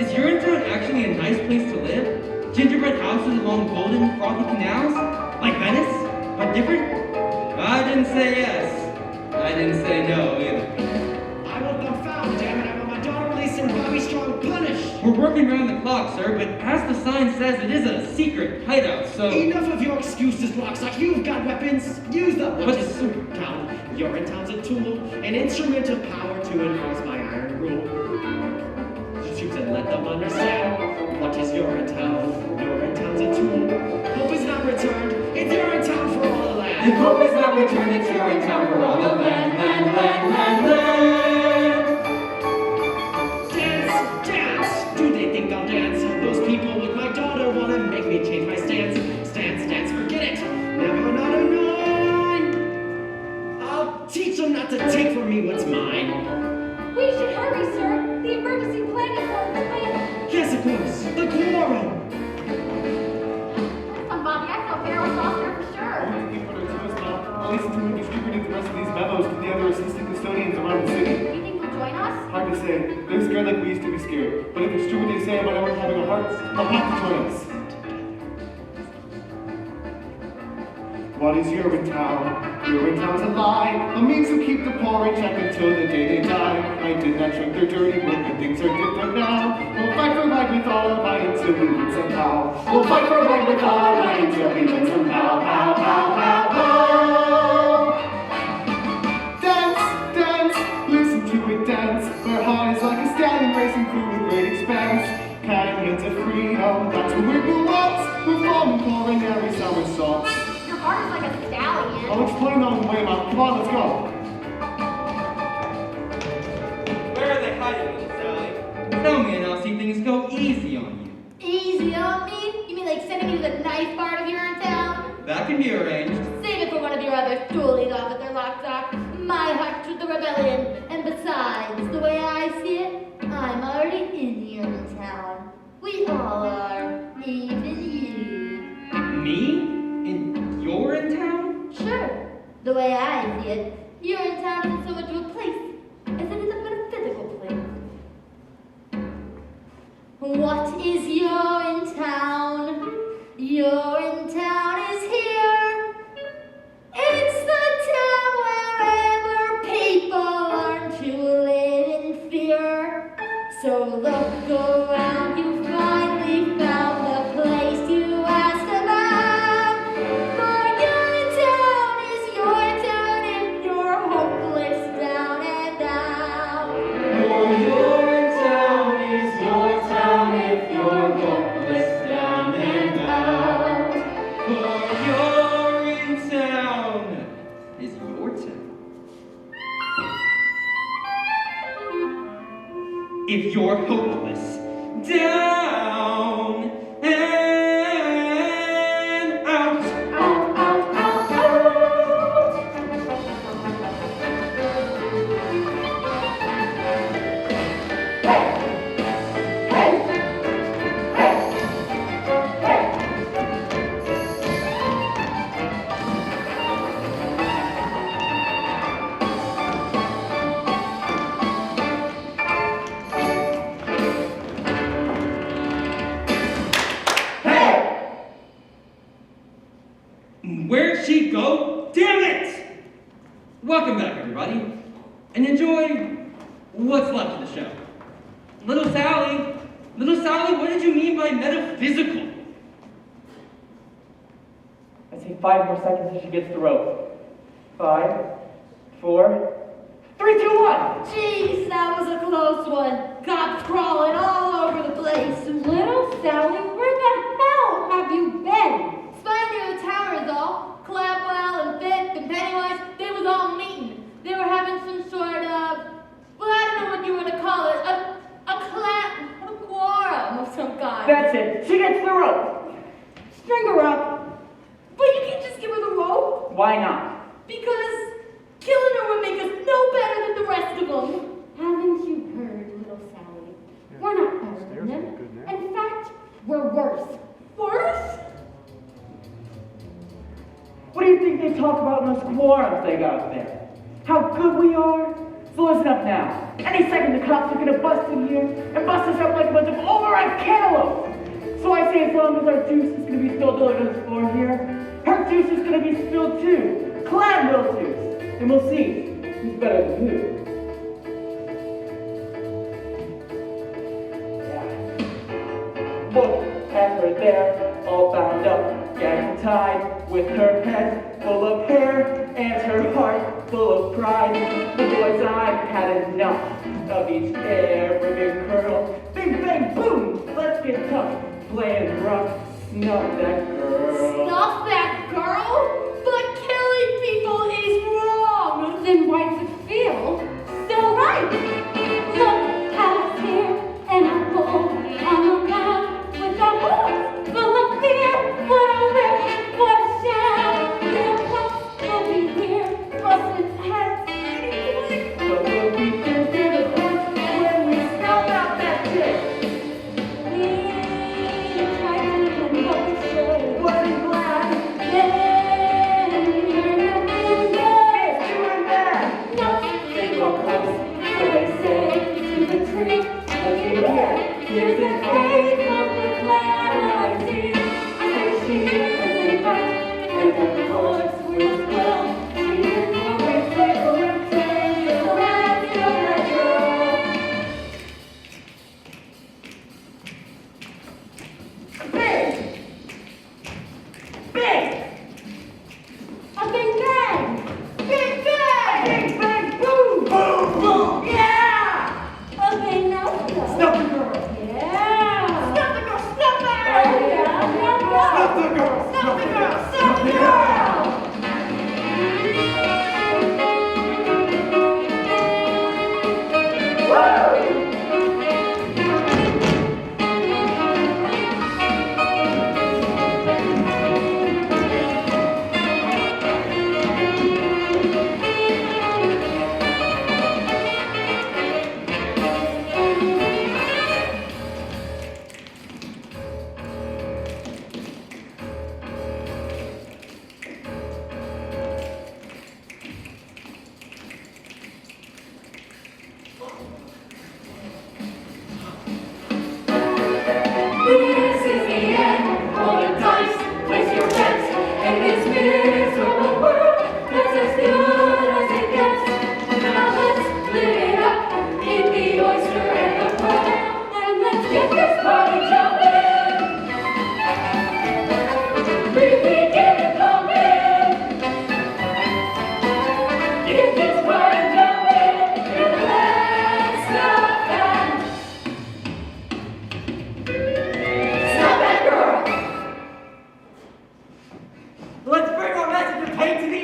is Urinetown actually a nice place to live? Gingerbread houses along golden, frothy canals? Like Venice? But different? I didn't say yes. I didn't say no either. I want them found, damn it. I want my daughter released and Bobby Strong punished. We're working around the clock, sir, but as the sign says, it is a secret hideout, so... Enough of your excuses, Rockstock. You've got weapons. Use them. But- What is Urinetown? Urinetown's a tool, an instrument of power to enforce my iron rule. Shoot and let them understand what is Urinetown. Urinetown's a tool. Hope is not returned. It's Urinetown for all the land. If hope is not returned, it's Urinetown for all the land, land, land, land, land. Dance, dance. Do they think I'll dance? Those people with my daughter wanna make me change my stance. Stance, dance, forget it. Never, not a nine. I'll teach them not to take from me what's mine. We should hurry, sir. The emergency plan is on its way. Yes, of course. The quorum. Come, Bobby, I thought Barrel was here for sure. only people that are to us now. I'll listen to and distribute the rest of these memos to the other assistant custodians around the city. You think you'll join us? Hard to say. They're scared like we used to be scared. But if it's true what they say about everyone having a heart, they'll have to join us. What is Urinetown? Urinetown's a lie. A means to keep the poor in check until the day they die. I did not shrink their dirty work, but things are different now. We'll fight for right with all our might until we win somehow. We'll fight for right with all our might until we win somehow. Pow, pow, pow, pow. Dance, dance, listen to it dance. Their heart is like a stallion racing through a great expanse. Canyons of freedom, that's where we belong. Performing coronary somersaults. Your heart is like a stallion. I'll explain on the way, Mom. Come on, let's go. Where are they hiding, little Sally? Tell me and I'll see things go easy on you. Easy on me? You mean like sending me to the nice part of Urinetown? That can be arranged. Save it for one of your other stoolies off at their lockdock. My heart's with the rebellion. And besides, the way I see it, I'm already in Urinetown. We all are. Even you. Me? You're in town? Sure. The way I see it, Urinetown isn't so much of a place as it is a metaphysical place. What is Urinetown? Urinetown Urinetown is your town. If you're hopeless, down and out. Out, out, out, out. Hey, hey, hey, hey. Where'd she go? Damn it! Welcome back, everybody, and enjoy what's left of the show. Little Sally, what did you mean by metaphysical? I say 5 more seconds and she gets the rope. 5, 4, 3, 2, 1. Jeez, that was a close one. Cops crawling all over the place. Little Sally, where the hell have you been? Spying near the tower is all. Cladwell and Fifth and Pennywise, they was all meeting. They were having some sort of, well, I don't know what you want to call it, a quorum of some kind. That's it. She gets the rope. String her up. But you can't just give her the rope. Why not? Because killing her would make us no better than the rest of them. Haven't you heard, little Sally? We're not better than them. In fact, we're worse. Worse? What do you think they talk about in those quorums they got up there? How good we are? So listen up now. Any second the cops are gonna bust in here and bust us up like a bunch of overripe cantaloupes. So I say as long as our juice is gonna be spilled all over this floor here, her juice is gonna be spilled too. Cladwell juice. And we'll see who's better than who. Yeah. Look at her there, all bound up, gagged and tied, with her head full of hair and her heart full of pride. The boys, I've had enough of each arrogant curl. Bing, bang, boom, let's get tough, playing rough, snuff that girl. Stuff that girl? But killing people is wrong. Then why does it feel so right? Look how it's here, and I pull on the ground with our hearts full of fear. What a whip, what a shout! Little pups will be here, busting heads. But we'll be through the punch when we smell out that chick. We tried to live in what we should. Wasn't glad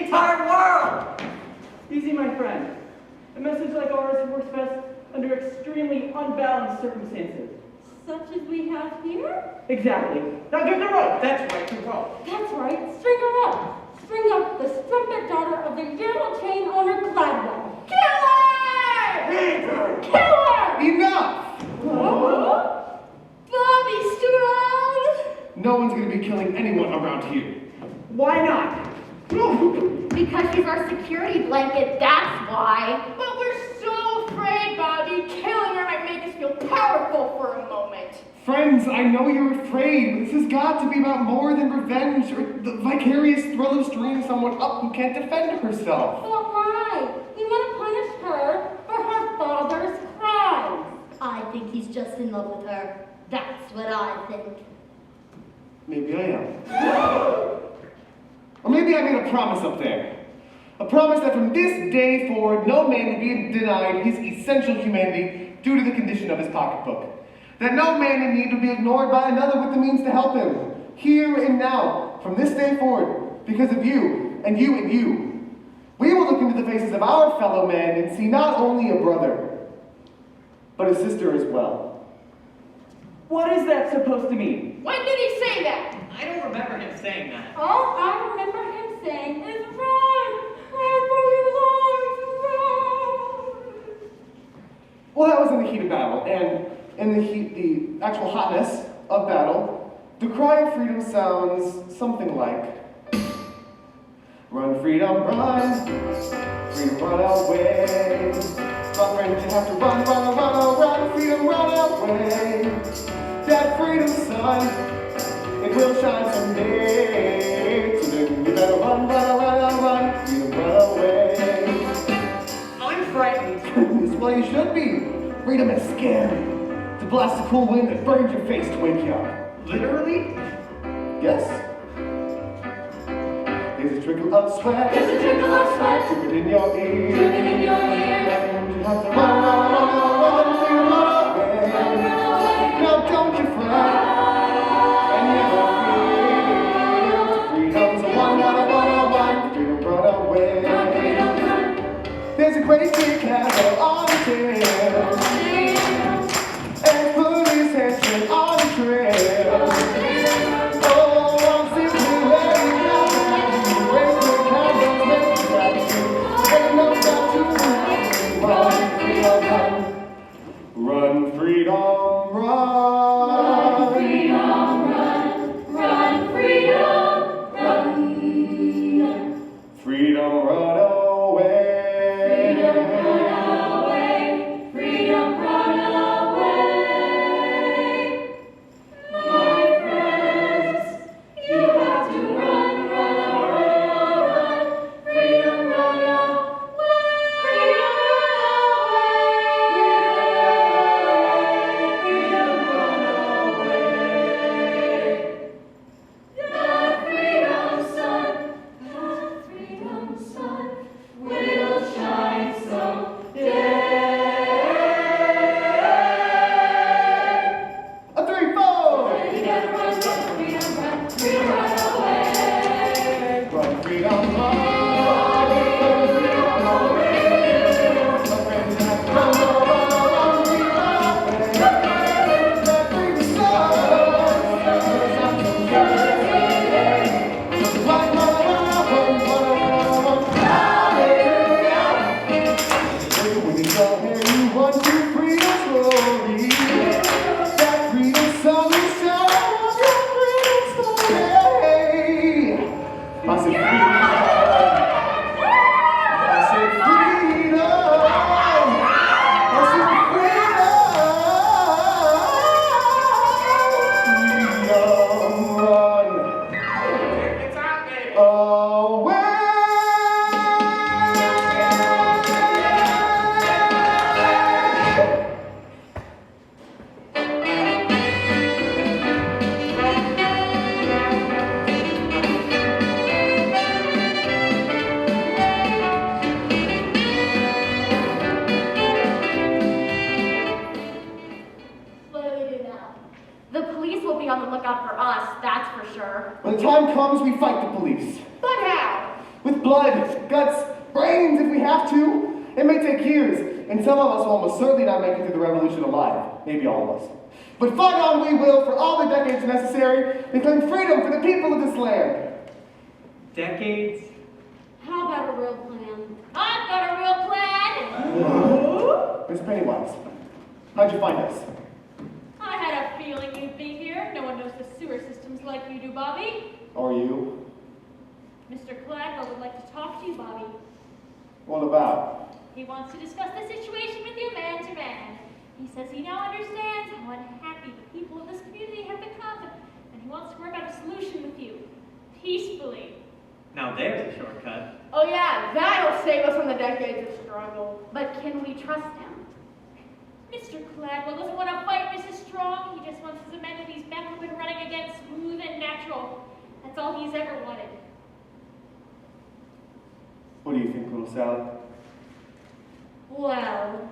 entire world! Easy, my friend. A message like ours works best under extremely unbalanced circumstances. Such as we have here? Exactly. Now get the rope. That's right, the rope. That's right, string her up. String up the strumpet daughter of the yellow chain owner Cladwell. Kill her! Kill her! Enough! Oh? Bobby Stroud! No one's gonna be killing anyone around here. Why not? Because she's our security blanket, that's why. But we're so afraid, Bobby. Killing her might make us feel powerful for a moment. Friends, I know you're afraid, but this has got to be about more than revenge or the vicarious thrill of stringing someone up who can't defend herself. But why? We want to punish her for her father's crimes. I think he's just in love with her. That's what I think. Maybe I am. Or maybe I made a promise up there. A promise that from this day forward, no man will be denied his essential humanity due to the condition of his pocketbook. That no man in need will be ignored by another with the means to help him. Here and now, from this day forward, because of you, and you, and you. We will look into the faces of our fellow men and see not only a brother, but a sister as well. What is that supposed to mean? When did he say that? I don't remember him saying that. All I remember him saying is run! Run for your lives, run! Well, that was in the heat of battle, and in the actual hotness of battle, the cry of freedom sounds something like, run, freedom, run, freedom, run away. My friends, you have to run, run, run, run, freedom, run away. That freedom sun, it will shine someday. So then you better run, run, run, run, freedom, run away. I'm frightened. Well, you should be. Freedom is scary. To blast a cool wind that burns your face to wake you up. Literally? Yes. There's a trickle of sweat. There's a trickle of sweat. Dripping in your ear. Dripping in your ear. And you have to run, run, run, run, freedom, run away. Run, run away. Now don't you fret. And never fear. Freedom's a one, freedom, run away. Run, freedom, run. There's a great big castle on the tail. And police henchmen on the trail. Oh, I'm simply letting out the race the candles make the gratitude. Ain't no doubt to run, freedom, run. Run, freedom, run. Run, freedom, run. Run, freedom, run. Freedom, run away. Freedom, run away. Freedom, run away. My friends, you have to run, run, run, run. Freedom, run away. Freedom, run away. That freedom sun, will shine someday. A 3, 4. You gotta run, run, freedom, run away. Run, freedom, run. What do we do now? The police will be on the lookout for us, that's for sure. When the time comes, we fight the police. But how? With blood, guts, brains if we have to. It may take years, and some of us will almost certainly not make it through the revolution alive. Maybe all of us. But fight on we will for all the decades necessary and claim freedom for the people of this land. Decades? How about a real plan? I've got a real plan! Miss Pennywise, how'd you find us? I had a feeling you'd be here. No one knows the sewer systems like you do, Bobby. Or you? Mr. Cladwell would like to talk to you, Bobby. What about? He wants to discuss the situation with you man to man. He says he now understands how unhappy the people of this community have become, and he wants to work out a solution with you, peacefully. Now there's a shortcut. Oh yeah, that'll save us from the decades of struggle. But can we trust him? Mr. Cladwell doesn't want to fight Mrs. Strong. He just wants his amenities back up and running again, smooth and natural. That's all he's ever wanted. What do you think, little Sally? Well,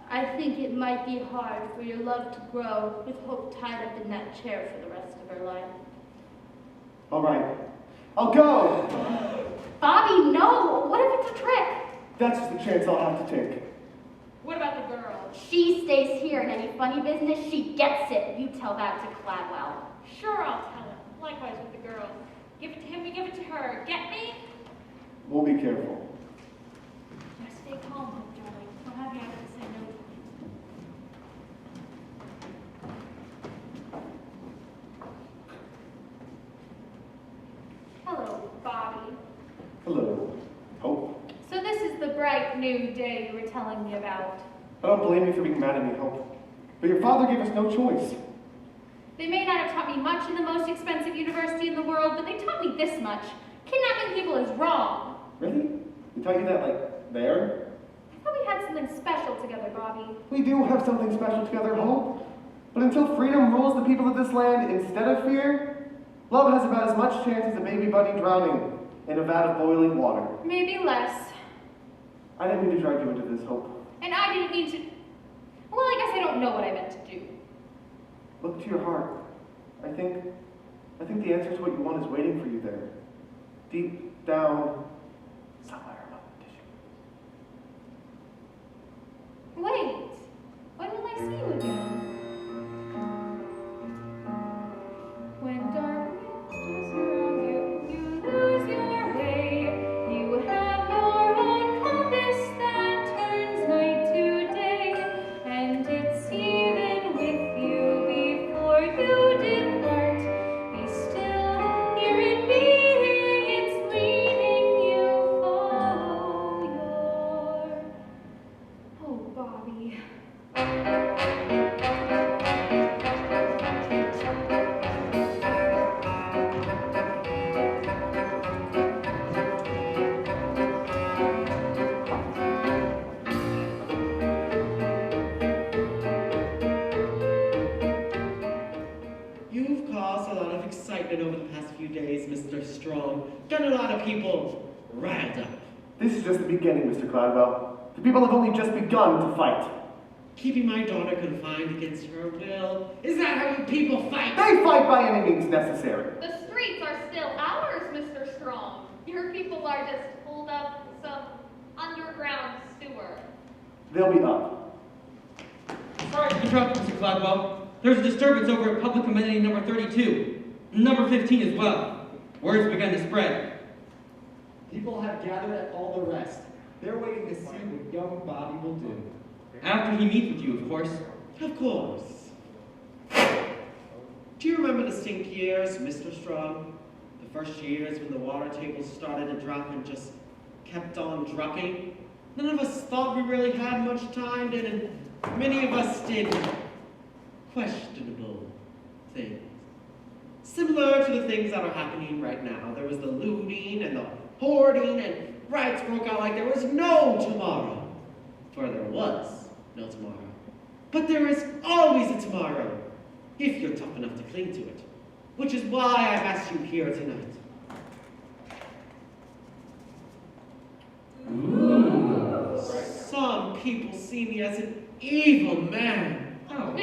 I think it might be hard for your love to grow with hope tied up in that chair for the rest of her life. All right, I'll go. Bobby, no! What if it's a trick? That's just the chance I'll have to take. What about the girl? She stays here, and any funny business, she gets it. You tell that to Cladwell. Sure, I'll tell him. Likewise with the girl. Give it to him, we give it to her. Get me? We'll be careful. Now stay calm, darling. I'll have you out of this in no time. Hello, Bobby. Hello. Hope. So this is the bright new day you were telling me about. I don't blame you for being mad at me, Hope. But your father gave us no choice. They may not have taught me much in the most expensive university in the world, but they taught me this much. Kidnapping people is wrong. Really? They taught you that, like, there? I thought we had something special together, Bobby. We do have something special together, Hope. But until freedom rules the people of this land instead of fear, love has about as much chance as a baby bunny drowning in a vat of boiling water. Maybe less. I didn't mean to drag you into this, Hope. And I didn't mean to... Well, I guess I don't know what I meant to do. Look to your heart. I think the answer to what you want is waiting for you there. Deep down, somewhere among the tissue. Wait. When will I see you again? When darkness surrounds you, you lose your way. You have your own compass that turns night to day, and it's even with you before you depart. Be still, hear it beating, it's leading you for your... Oh, Bobby. You've caused a lot of excitement over the past few days, Mr. Strong. Gotten a lot of people riled up. This is just the beginning, Mr. Cladwell. The people have only just begun to fight. Keeping my daughter confined against her will. Is that how you people fight? They fight by any means necessary. The streets are still ours, Mr. Strong. Your people are just pulled up some underground sewer. They'll be up. Sorry to interrupt, Mr. Cladwell. There's a disturbance over at public amenity number 32. Number 15 as well. Words began to spread. People have gathered at all the rest. They're waiting to see what young Bobby will do. After he meets with you, of course. Of course. Do you remember the stink years, Mr. Strong? The first years when the water table started to drop and just kept on dropping? None of us thought we really had much time, did, and many of us did questionable things. Similar to the things that are happening right now. There was the looting and the hoarding, and riots broke out like there was no tomorrow. For there was no tomorrow. But there is always a tomorrow, if you're tough enough to cling to it. Which is why I've asked you here tonight. Ooh. Some people see me as an evil man. Oh.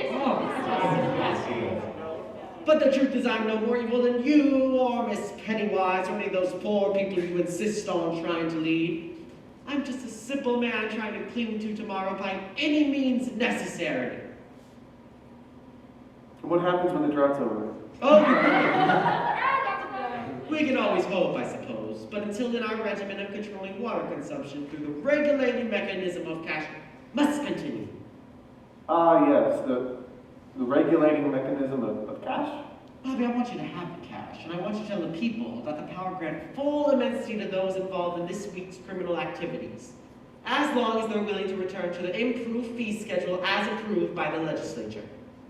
But the truth is I'm no more evil than you or Miss Pennywise or any of those poor people you insist on trying to lead. I'm just a simple man trying to cling to tomorrow by any means necessary. What happens when the drought's over? Oh, we can always hope, I suppose. But until then, our regimen of controlling water consumption through the regulating mechanism of cash must continue. Ah, yes, the regulating mechanism of cash? Bobby, I want you to have the cash, and I want you to tell the people that the power grant full immensity to those involved in this week's criminal activities, as long as they're willing to return to the improved fee schedule as approved by the legislature.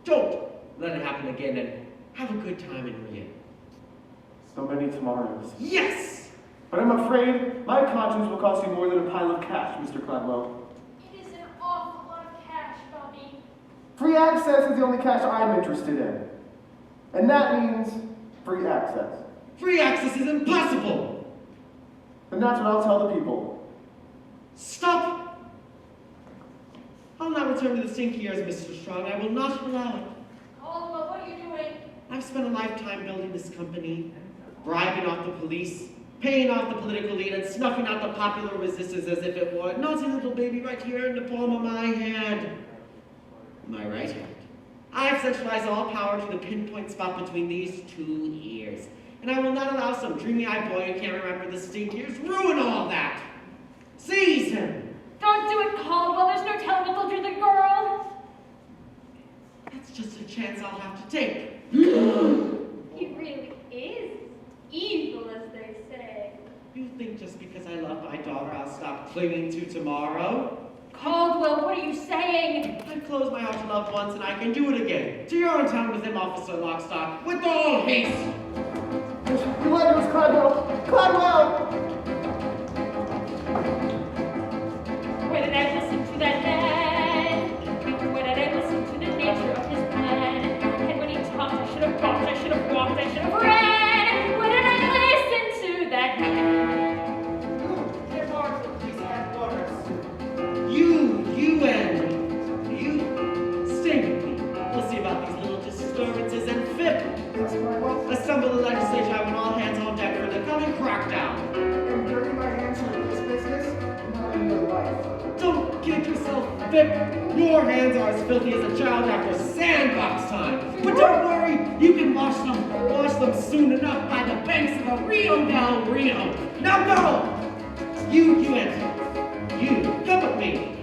Don't let it happen again, and have a good time in Rio. So many tomorrows. Yes! But I'm afraid my conscience will cost you more than a pile of cash, Mr. Cladwell. It is an awful lot of cash, Bobby. Free access is the only cash I'm interested in. And that means free access. Free access is impossible! And that's what I'll tell the people. Stop! I'll not return to the sink years, Mr. Strong. I will not allow it. Caldwell, what are you doing? I've spent a lifetime building this company, bribing off the police, paying off the political elite, and snuffing out the popular resistance as if it were a naughty little baby right here in the palm of my hand. My right hand. I've centralized all power to the pinpoint spot between these two ears. And I will not allow some dreamy-eyed boy who can't remember the stink ears ruin all that. Seize him! Don't do it, Caldwell. There's no telling what they'll do to the girl. That's just a chance I'll have to take. He really is evil, as they say. You think just because I love my daughter I'll stop clinging to tomorrow? Caldwell, what are you saying? I've closed my heart to love once and I can do it again. To Urinetown with him, Officer Lockstock, with all haste! You lied to us, Cladwell! Cladwell! Why did I listen to that man? Why did I listen to the nature of his plan? And when he talked, I should have walked, I should have walked, I should have ran! Why did I listen to that man? They're guards at police headquarters. You stay with me. We'll see about these little disturbances and FIP. Assemble the legislature, I want all hands on deck for the coming crackdown. And dirty my hands with this business, not in your life. Don't kid yourself, FIP. Your hands are as filthy as a child after sandbox time. But don't worry, you can wash them soon enough by the banks of the Rio del Rio. Now go! You enter. You, come with me.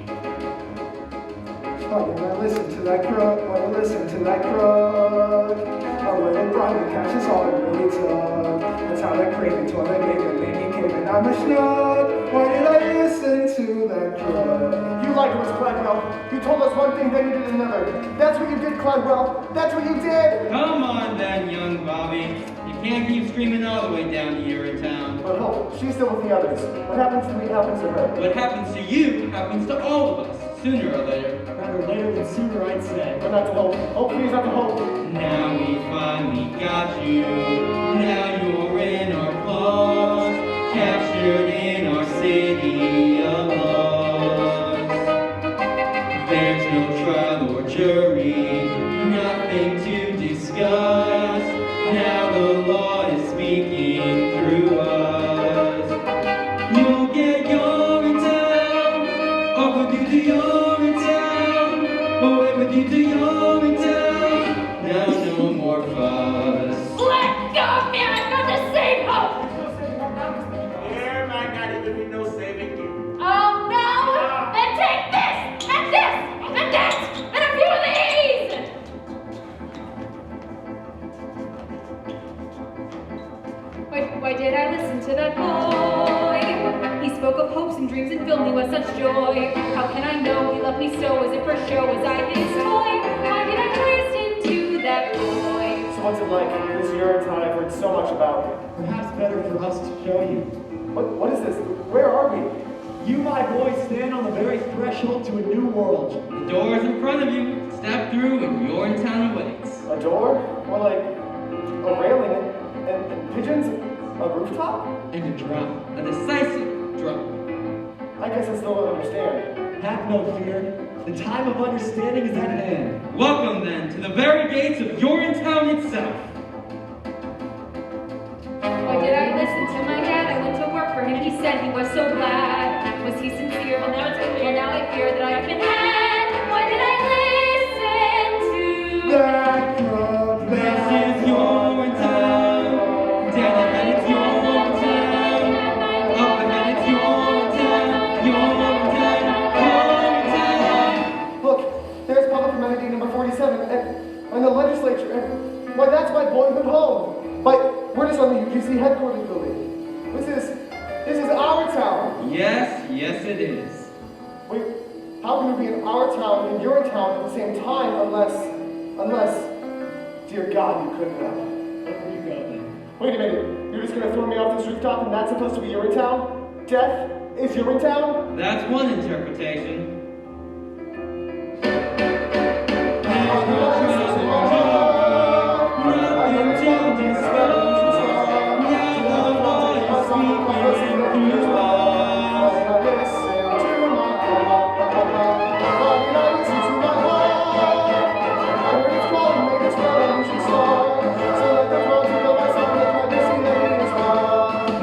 Why did I listen to that crook? Why did I listen to that crook? A little private cash is all it really took. That's how that crazy toilet made me came and I'm a schnook. Why did I listen to that crook? You lied to us, Cladwell. You told us one thing, then you did another. That's what you did, Cladwell. That's what you did. Come on then, young Bobby. You can't keep screaming all the way down to Urinetown. But hope, she's still with the others. What happens to me happens to her. What happens to you happens to all of us, sooner or later. Rather later than sooner, I'd say. But not to hope. Oh, please, not to hope. Now we finally got you. Now you're in our claws, captured in our city of laws. There's no trial or jury, nothing to discuss. Now the law is speaking through us. You'll get Urinetown, off with you to Urinetown, away with you to Urinetown. Now no more fuss. Let go of me! I've got to save hope! There might not even be no saving you. Oh no! Then take this! And this! And that! And a few of these! Why did I listen to that boy? He spoke of hopes and dreams and filled me with such joy. How can I know he loved me so? Was it for show? Was I his toy? Why did I listen to that boy? So what's it like, this Urinetown I've heard so much about? Perhaps better for us to show you. What is this? Where are we? You, my boy, stand on the very threshold to a new world. The door's in front of you. Step through and Urinetown awaits. A door? Or like a railing and pigeons? A rooftop? And a drum. A decisive drum. I guess I still don't understand. Have no fear. The time of understanding is at hand. Welcome then to the very gates of Urinetown itself. Why did I listen to my dad? I went to work for him. He said he was so glad. Was he sincere? Well, now it's clear. Now I fear that I've been had. Why did I listen to That crowd, This is your town. Down ahead, it's your town. Up ahead, it's your town. Your town. Look, there's public amenity number 47, and the legislature, and why, that's my boyhood home. We're just on the UPC headquarters building. This is our town. Yes, yes it is. Wait, how can you be in our town and your town at the same time unless, dear God, you couldn't have. You got that. Wait a minute, you're just gonna throw me off this rooftop and that's supposed to be Urinetown? Death is Urinetown? That's one interpretation.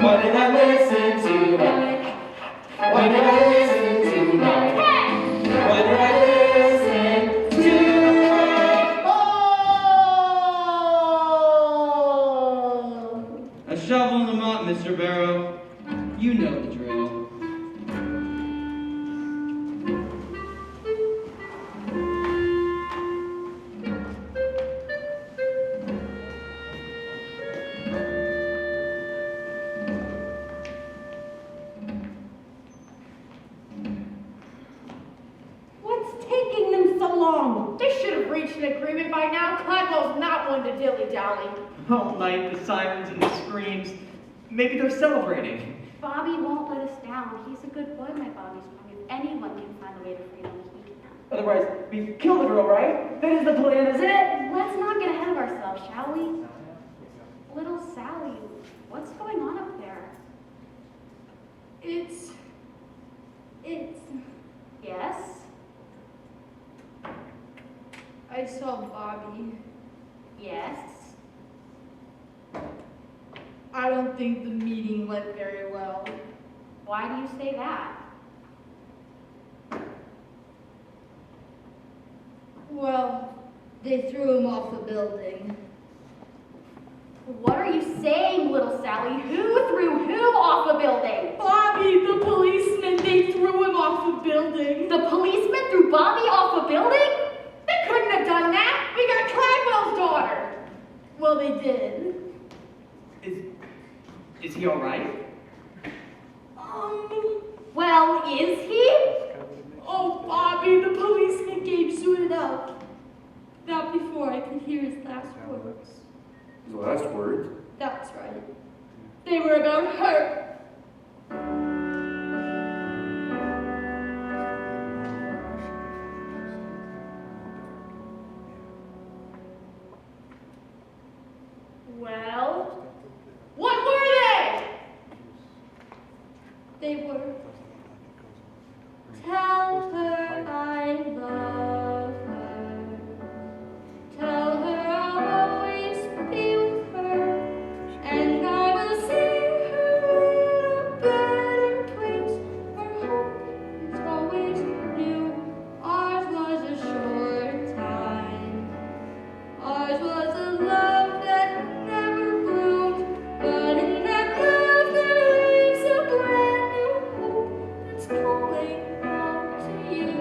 What did I listen to? What did I listen to? What did I listen to? A shovel in the mop, Mr. Barrow. You know the drill. What's taking them so long? They should have reached an agreement by now. Cladwell's not one to dilly-dally. All night, the sirens and the screams. Maybe they're celebrating. Bobby won't let us down. He's a good boy, my Bobby's boy. If anyone can find a way to freedom, he can. Otherwise, we kill the girl, right? That is the plan, isn't it? Let's not get ahead of ourselves, shall we? Little Sally, what's going on up there? It's... Yes? I saw Bobby. Yes? I don't think the meeting went very well. Why do you say that? Well, they threw him off the building. What are you saying, little Sally? Who threw who off a building? Bobby, the policeman, they threw him off the building. The policeman threw Bobby off a building? They couldn't have done that. We got Cladwell's daughter. Well, they did. Is he all right? Well, is he? Oh, Bobby, the policeman came suited up. Not before I could hear his last words. The last word? That's right. They were about her. Well, what were they? They were, tell her I love her. Tell her I'll always be with her. And I will see her in a better place where hope is always new. Ours was a short time. Ours was a love that never bloomed, but in that love there lives a brand new hope that's calling out to you.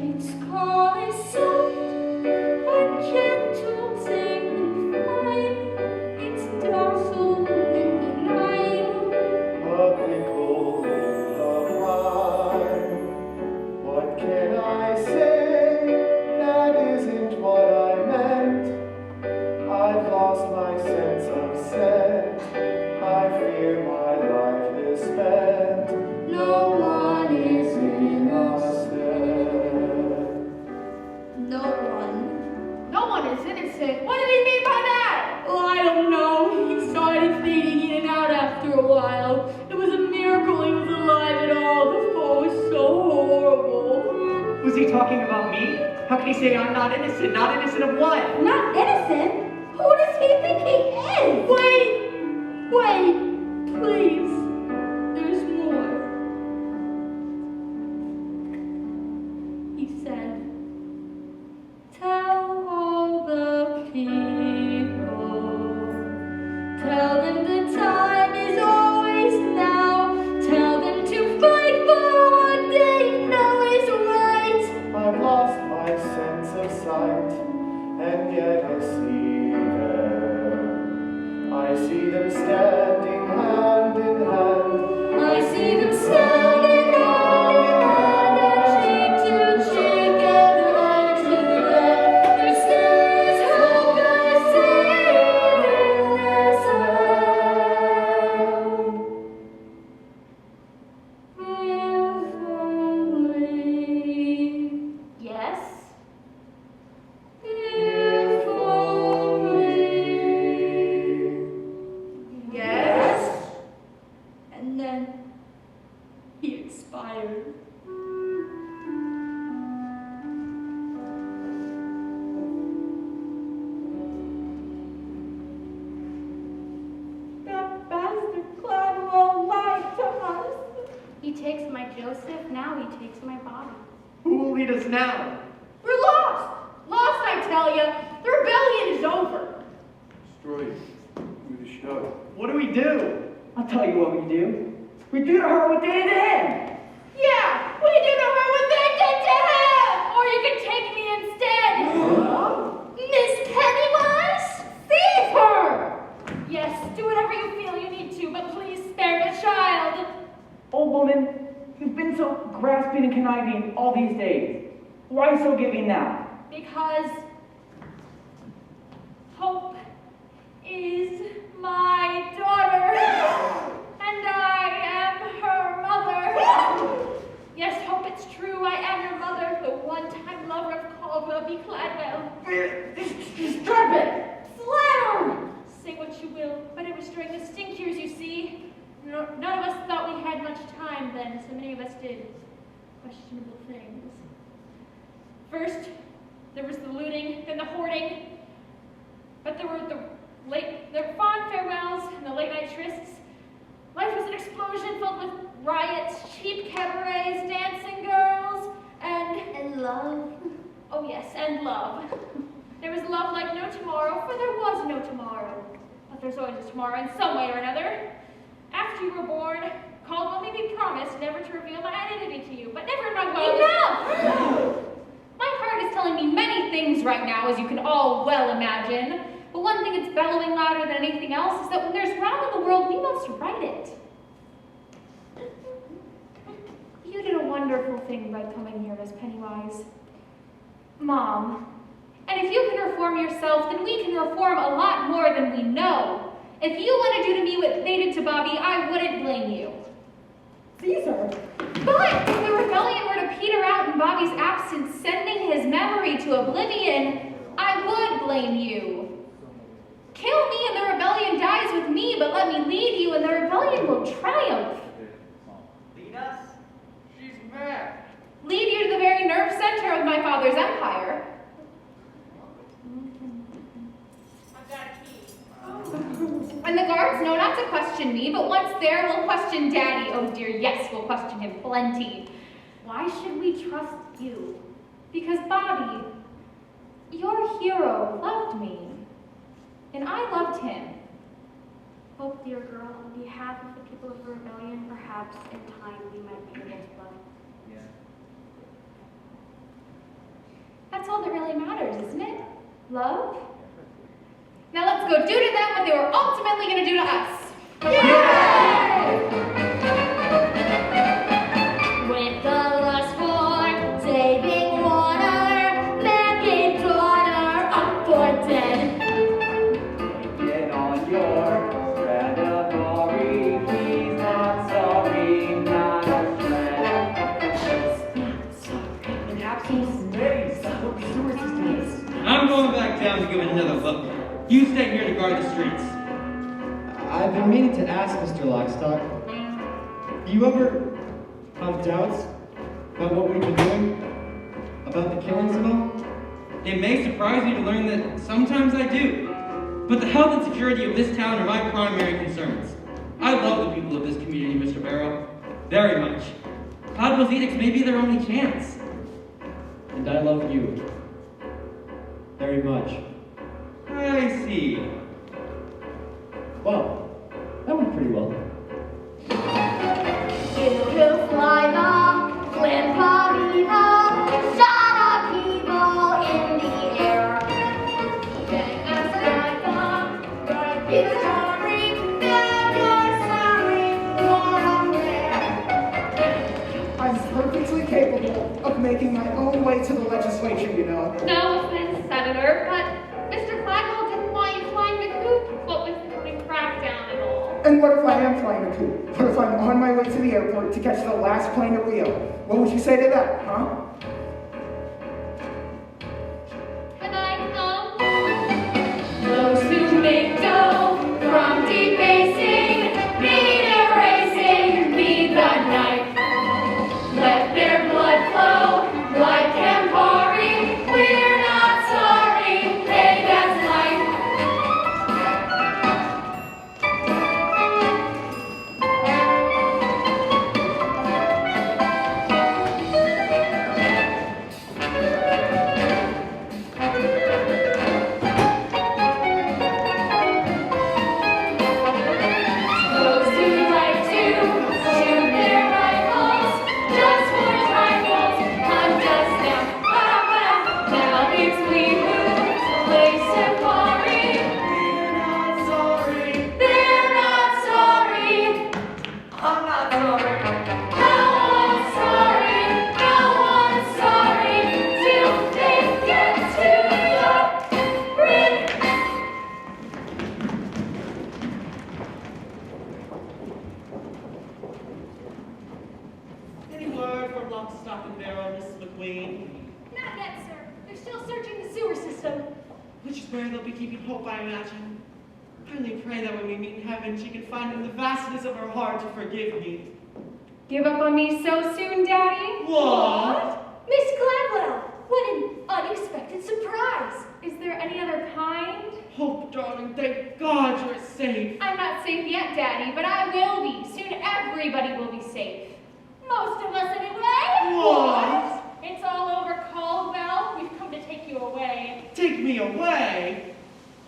It's calling soft and gentle, sing and fine. It's docile in the night. But they call it a crime. What can I say? That isn't what I meant. I've lost my sense of scent. I fear my life is spent. No one is innocent. No one is innocent. What did he mean by that? Well, I don't know. He started fading in and out after a while. It was a miracle he was alive at all. The fall was so horrible. Was he talking about me? How can he say I'm not innocent? Not innocent of what? Not innocent? Who does he think he is? Well, please, there's more. He said, tell all the people, tell them the time is always now, tell them to fight for what they know is right. I've lost my sense of sight, and yet I see them. I see them standing hand in hand. I see them standing hand in hand and cheek to cheek and leg to leg. There still is hope I see in this land. If only. Yes? If only. Yes? And then he expired. That bastard Cladwell lied to us. He takes my Joseph, now he takes my body. Who will lead us now? We're lost! Lost, I tell ya! The rebellion is over! Destroyed through the show. What do we do? I'll tell you what we do. We do to her what they did to him. Yeah! We do to her what they did to him! Or you can take me instead. Miss Pennywise? Save her! Yes, do whatever you feel you need to, but please spare the child. Old woman, you've been so grasping and conniving all these days. Why so giving now? Because Hope is my daughter, and I am her mother. Yes, Hope, it's true, I am your mother, the one-time lover of Caldwell v. Cladwell. Stop it! Slatter! Say what you will, but it was during the stink years, you see. None of us thought we had much time then, so many of us did questionable things. First, there was the looting, then the hoarding, but there were the fond farewells and the late-night trysts. Life was an explosion filled with riots, cheap cabarets, dancing girls, and love. Oh yes, and love. There was love like no tomorrow, for there was no tomorrow. But there's always a tomorrow in some way or another. After you were born, Caldwell made me promise never to reveal my identity to you, but never in my wildest... Enough! My heart is telling me many things right now, as you can all well imagine. But one thing it's bellowing louder than anything else is that when there's wrong in the world, we must right it. You did a wonderful thing by coming here, Miss Pennywise. Mom, and if you can reform yourself, then we can reform a lot more than we know. If you want to do to me what they did to Bobby, I wouldn't blame you. Caesar! But if the rebellion were to peter out in Bobby's absence, sending his memory to oblivion, I would blame you. Kill me and the rebellion dies with me, but let me lead you and the rebellion will triumph. Lead us? She's mad. Lead you to the very nerve center of my father's empire. I've got a key. And the guards know not to question me, but once there, we'll question Daddy. Oh dear, yes, we'll question him plenty. Why should we trust you? Because Bobby, your hero, loved me. And I loved him. Hope, dear girl, on behalf of the people of the rebellion, perhaps in time we might be able to love. That's all that really matters, isn't it? Love? Now let's go do to them what they were ultimately going to do to us. Yay! With the lust for saving water, making daughter up for dead. Get on your thread of glory. He's not sorry, not a shred. In absence of days, what the sewer system is. I'm going back down to give it another look. You stay here to guard the streets. I've been meaning to ask Mr. Lockstock, do you ever have doubts about what we've been doing? About the killings and all? It may surprise you to learn that sometimes I do. But the health and security of this town are my primary concerns. I love the Very much. Cladwell's edicts may be their only chance. And I love you. Very much. I see. Well, that went pretty well. It'll fly the flint of evil, shot up evil in the air. Then as I thought, it's sorry, they're sorry, you're there. I'm perfectly capable of making my own way to the legislature, you know. No offense, Senator, but Mr. Cladwell didn't want you flying the coop. What with the voting crackdown and all? And what if I am flying a coop? What if I'm on my way to the airport to catch the last plane to Rio? What would you say to that, huh? Can I come? Those who make dough from debasing, need erasing, need the knife. Let their blood flow like Campari. We're not sorry, hey, that's life. Those who like to shoot their rifles just for trifles, I'm just now. Now it's we who play Safari. They're not sorry. They're not sorry. I'm not sorry. No one's sorry. No one's sorry till they get to the brink. Any word from Lock, Stock, and Barrel, Mrs. McQueen? Not yet, sir. They're still searching the sewer system. Which is where they'll be keeping hope, I imagine. I only pray that when we meet in heaven, she can find in the vastness of her heart to forgive me. Give up on me so soon, Daddy? What? Miss Cladwell, what an unexpected surprise. Is there any other kind? Hope, darling, thank God you're safe. I'm not safe yet, Daddy, but I will be. Soon everybody will be safe. Most of us anyway. What? It's all over, Caldwell. We've come to take you away. Take me away?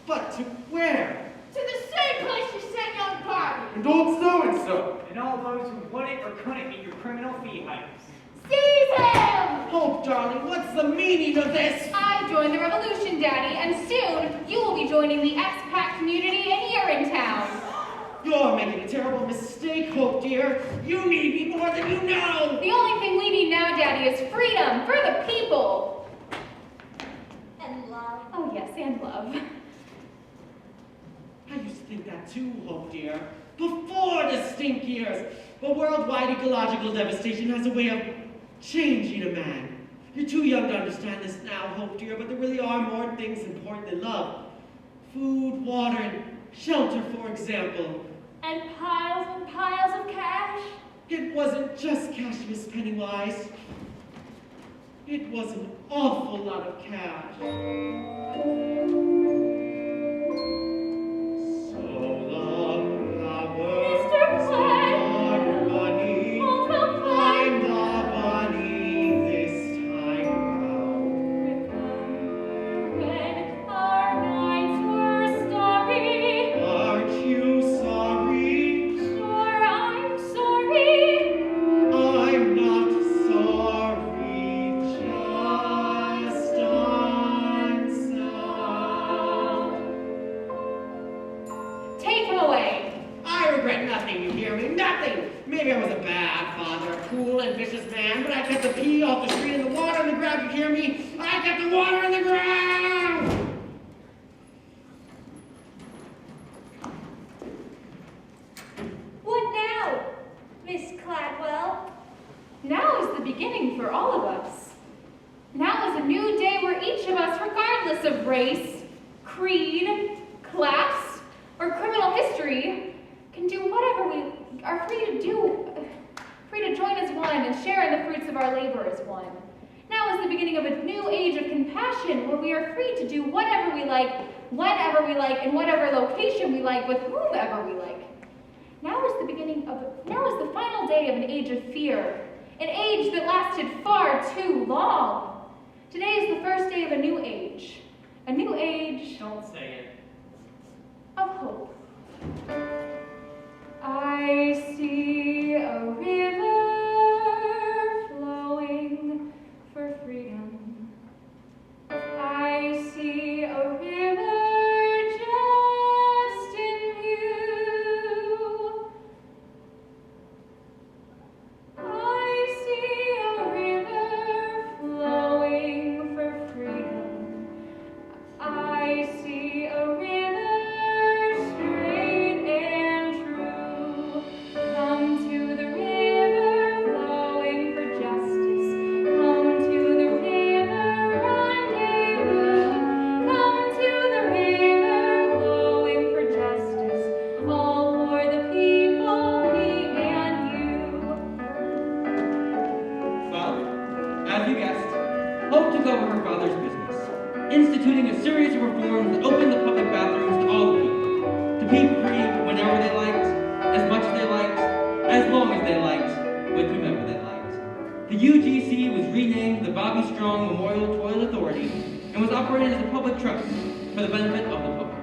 But to where? To the same place you sent young Barbie. And old so-and-so. And all those who wouldn't or couldn't eat your criminal fee hikes. Seize him! Hope, darling, what's the meaning of this? I joined the revolution, Daddy, and soon you will be joining the expat community in Urinetown. You're making a terrible mistake, Hope, dear. You need me more than you know. The only thing we need now, Daddy, is freedom for the people. And love. Oh, yes, and love. I used to think that too, Hope, dear. Before the stink years. But worldwide ecological devastation has a way of changing a man. You're too young to understand this now, Hope, dear, but there really are more things important than love. Food, water, and shelter, for example. And piles of cash. It wasn't just cash, Miss Pennywise. It was an awful lot of cash. So long, power, Mr. so Clegg. long, money. Uncle Clegg. I'm the bunny this time round. When our nights were starry, Aren't you sorry? sure I'm sorry. I'm not sorry, just unsound. Take him away. I regret nothing, you hear me? Nothing! Maybe I was a bad father, a cruel and vicious man, but I kept the pee off the street and the water in the ground, you hear me? I kept the water in the ground! What now, Miss Cladwell? Now is the beginning for all of us. Now is a new day where each of us, regardless of race, creed, class, or criminal history, can do whatever we are free to do, free to join as one and share in the fruits of our labor as one. Now is the beginning of a new age of compassion where we are free to do whatever we like, whenever we like, in whatever location we like, with whomever we like. Now is the the final day of an age of fear, an age that lasted far too long. Today is the first day of a new age. A new age. Don't say it. Of hope. I see a river flowing for freedom. I see a river just in view. I see a river flowing for freedom. I see a river straight and true. Come to the river flowing for justice. Come to the river rendezvous. Come to the river flowing for justice. All for the people, me and you. Well, as you guessed, Hope took over her father's business, instituting a series of reforms that opened the public bathrooms to all the people, to be free whenever they liked, as much as they liked, as long as they liked, with whomever they liked. The UGC was renamed the Bobby Strong Memorial Toilet Authority and was operated as a public trust for the benefit of the public.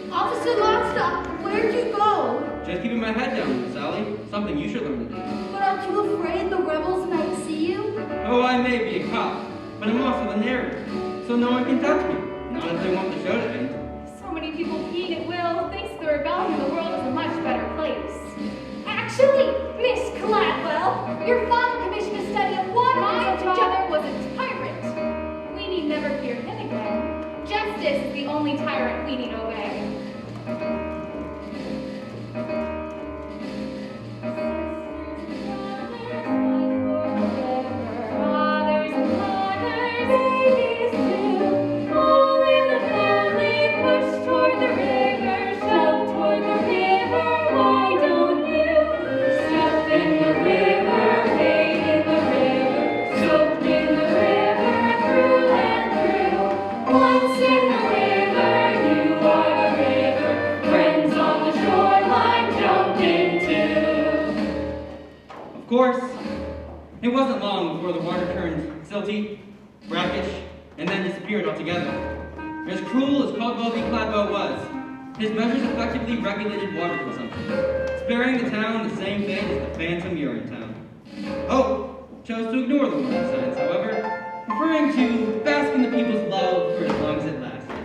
Officer Lockstock, where'd you go? Just keeping my head down, Miss Sally, something you should learn to do. But aren't you afraid the rebels might see you? Oh, I may be a cop, but I'm also the narrator, so no one can touch me, not if they want the show to end. So many people peeing at will, thinks the rebellion the world is a much better place. Actually, Miss Cladwell, your father commissioned a study of water. My father was a tyrant. We need never fear him again. Justice is the only tyrant we need obey. Fathers and mothers, babies too, all in the family, push toward the river, shove toward the river, why don't you? Step in the river, wade in the river, soak in the river, through and through. Once in the river, you are the river, friends on the shoreline jumped into. Of course, it wasn't long before the water turned silty, brackish, and then disappeared altogether. As cruel as Caldwell v. Cladwell was, his measures effectively regulated water consumption, sparing the town the same fate as the phantom Urinetown. Hope chose to ignore the warning signs, however, preferring to bask in the people's love for as long as it lasted.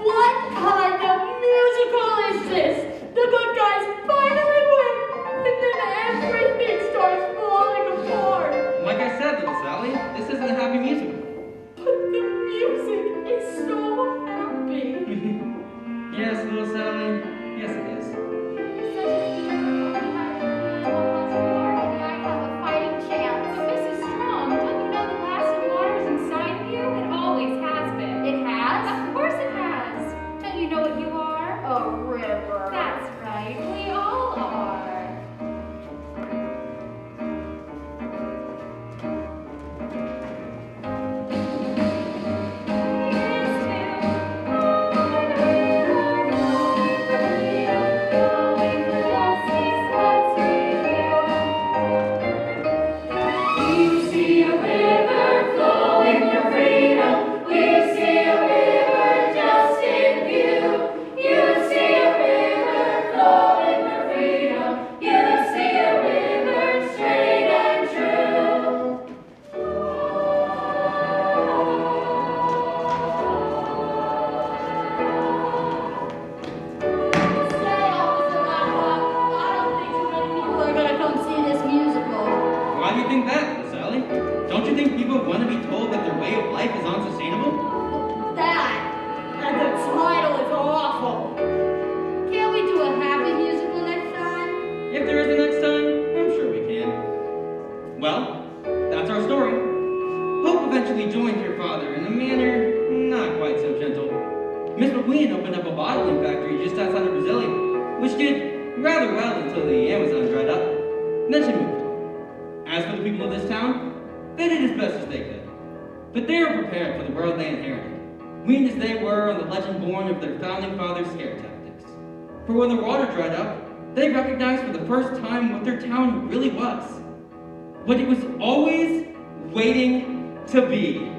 What kind of musical is this? The good guys finally win, and then everything starts falling apart. Like I said, little Sally, this isn't a happy musical. But the music is so happy. Yes, little Sally, yes it is. I have a fighting chance. But this is strong. Don't you know the glass of water is inside of you? It always has been. It has? Of course it has. Don't you know what you are? A river. That's right. We all are. We see a river flowing for freedom. We see a river just in view. You see a river flowing for freedom. You see a river straight and true. Say, Officer Lockstock, I don't think too many people are gonna come see this musical. Why do you think that, little Sally? Don't you think people want to be told that their way of life is unsustainable? And the title is awful. Can't we do a happy musical next time? If there is a next time, I'm sure we can. Well, that's our story. Hope eventually joined her father in a manner not quite so gentle. Miss McQueen opened up a bottling factory just outside of Brasilia, which did rather well until the Amazon dried up. Then she moved. As for the people of this town, they did as best as they could. But they were prepared for the world they inherited, weaned as they were on the legend born of their founding fathers' scare tactics. For when the water dried up, they recognized for the first time what their town really was. What it was always waiting to be.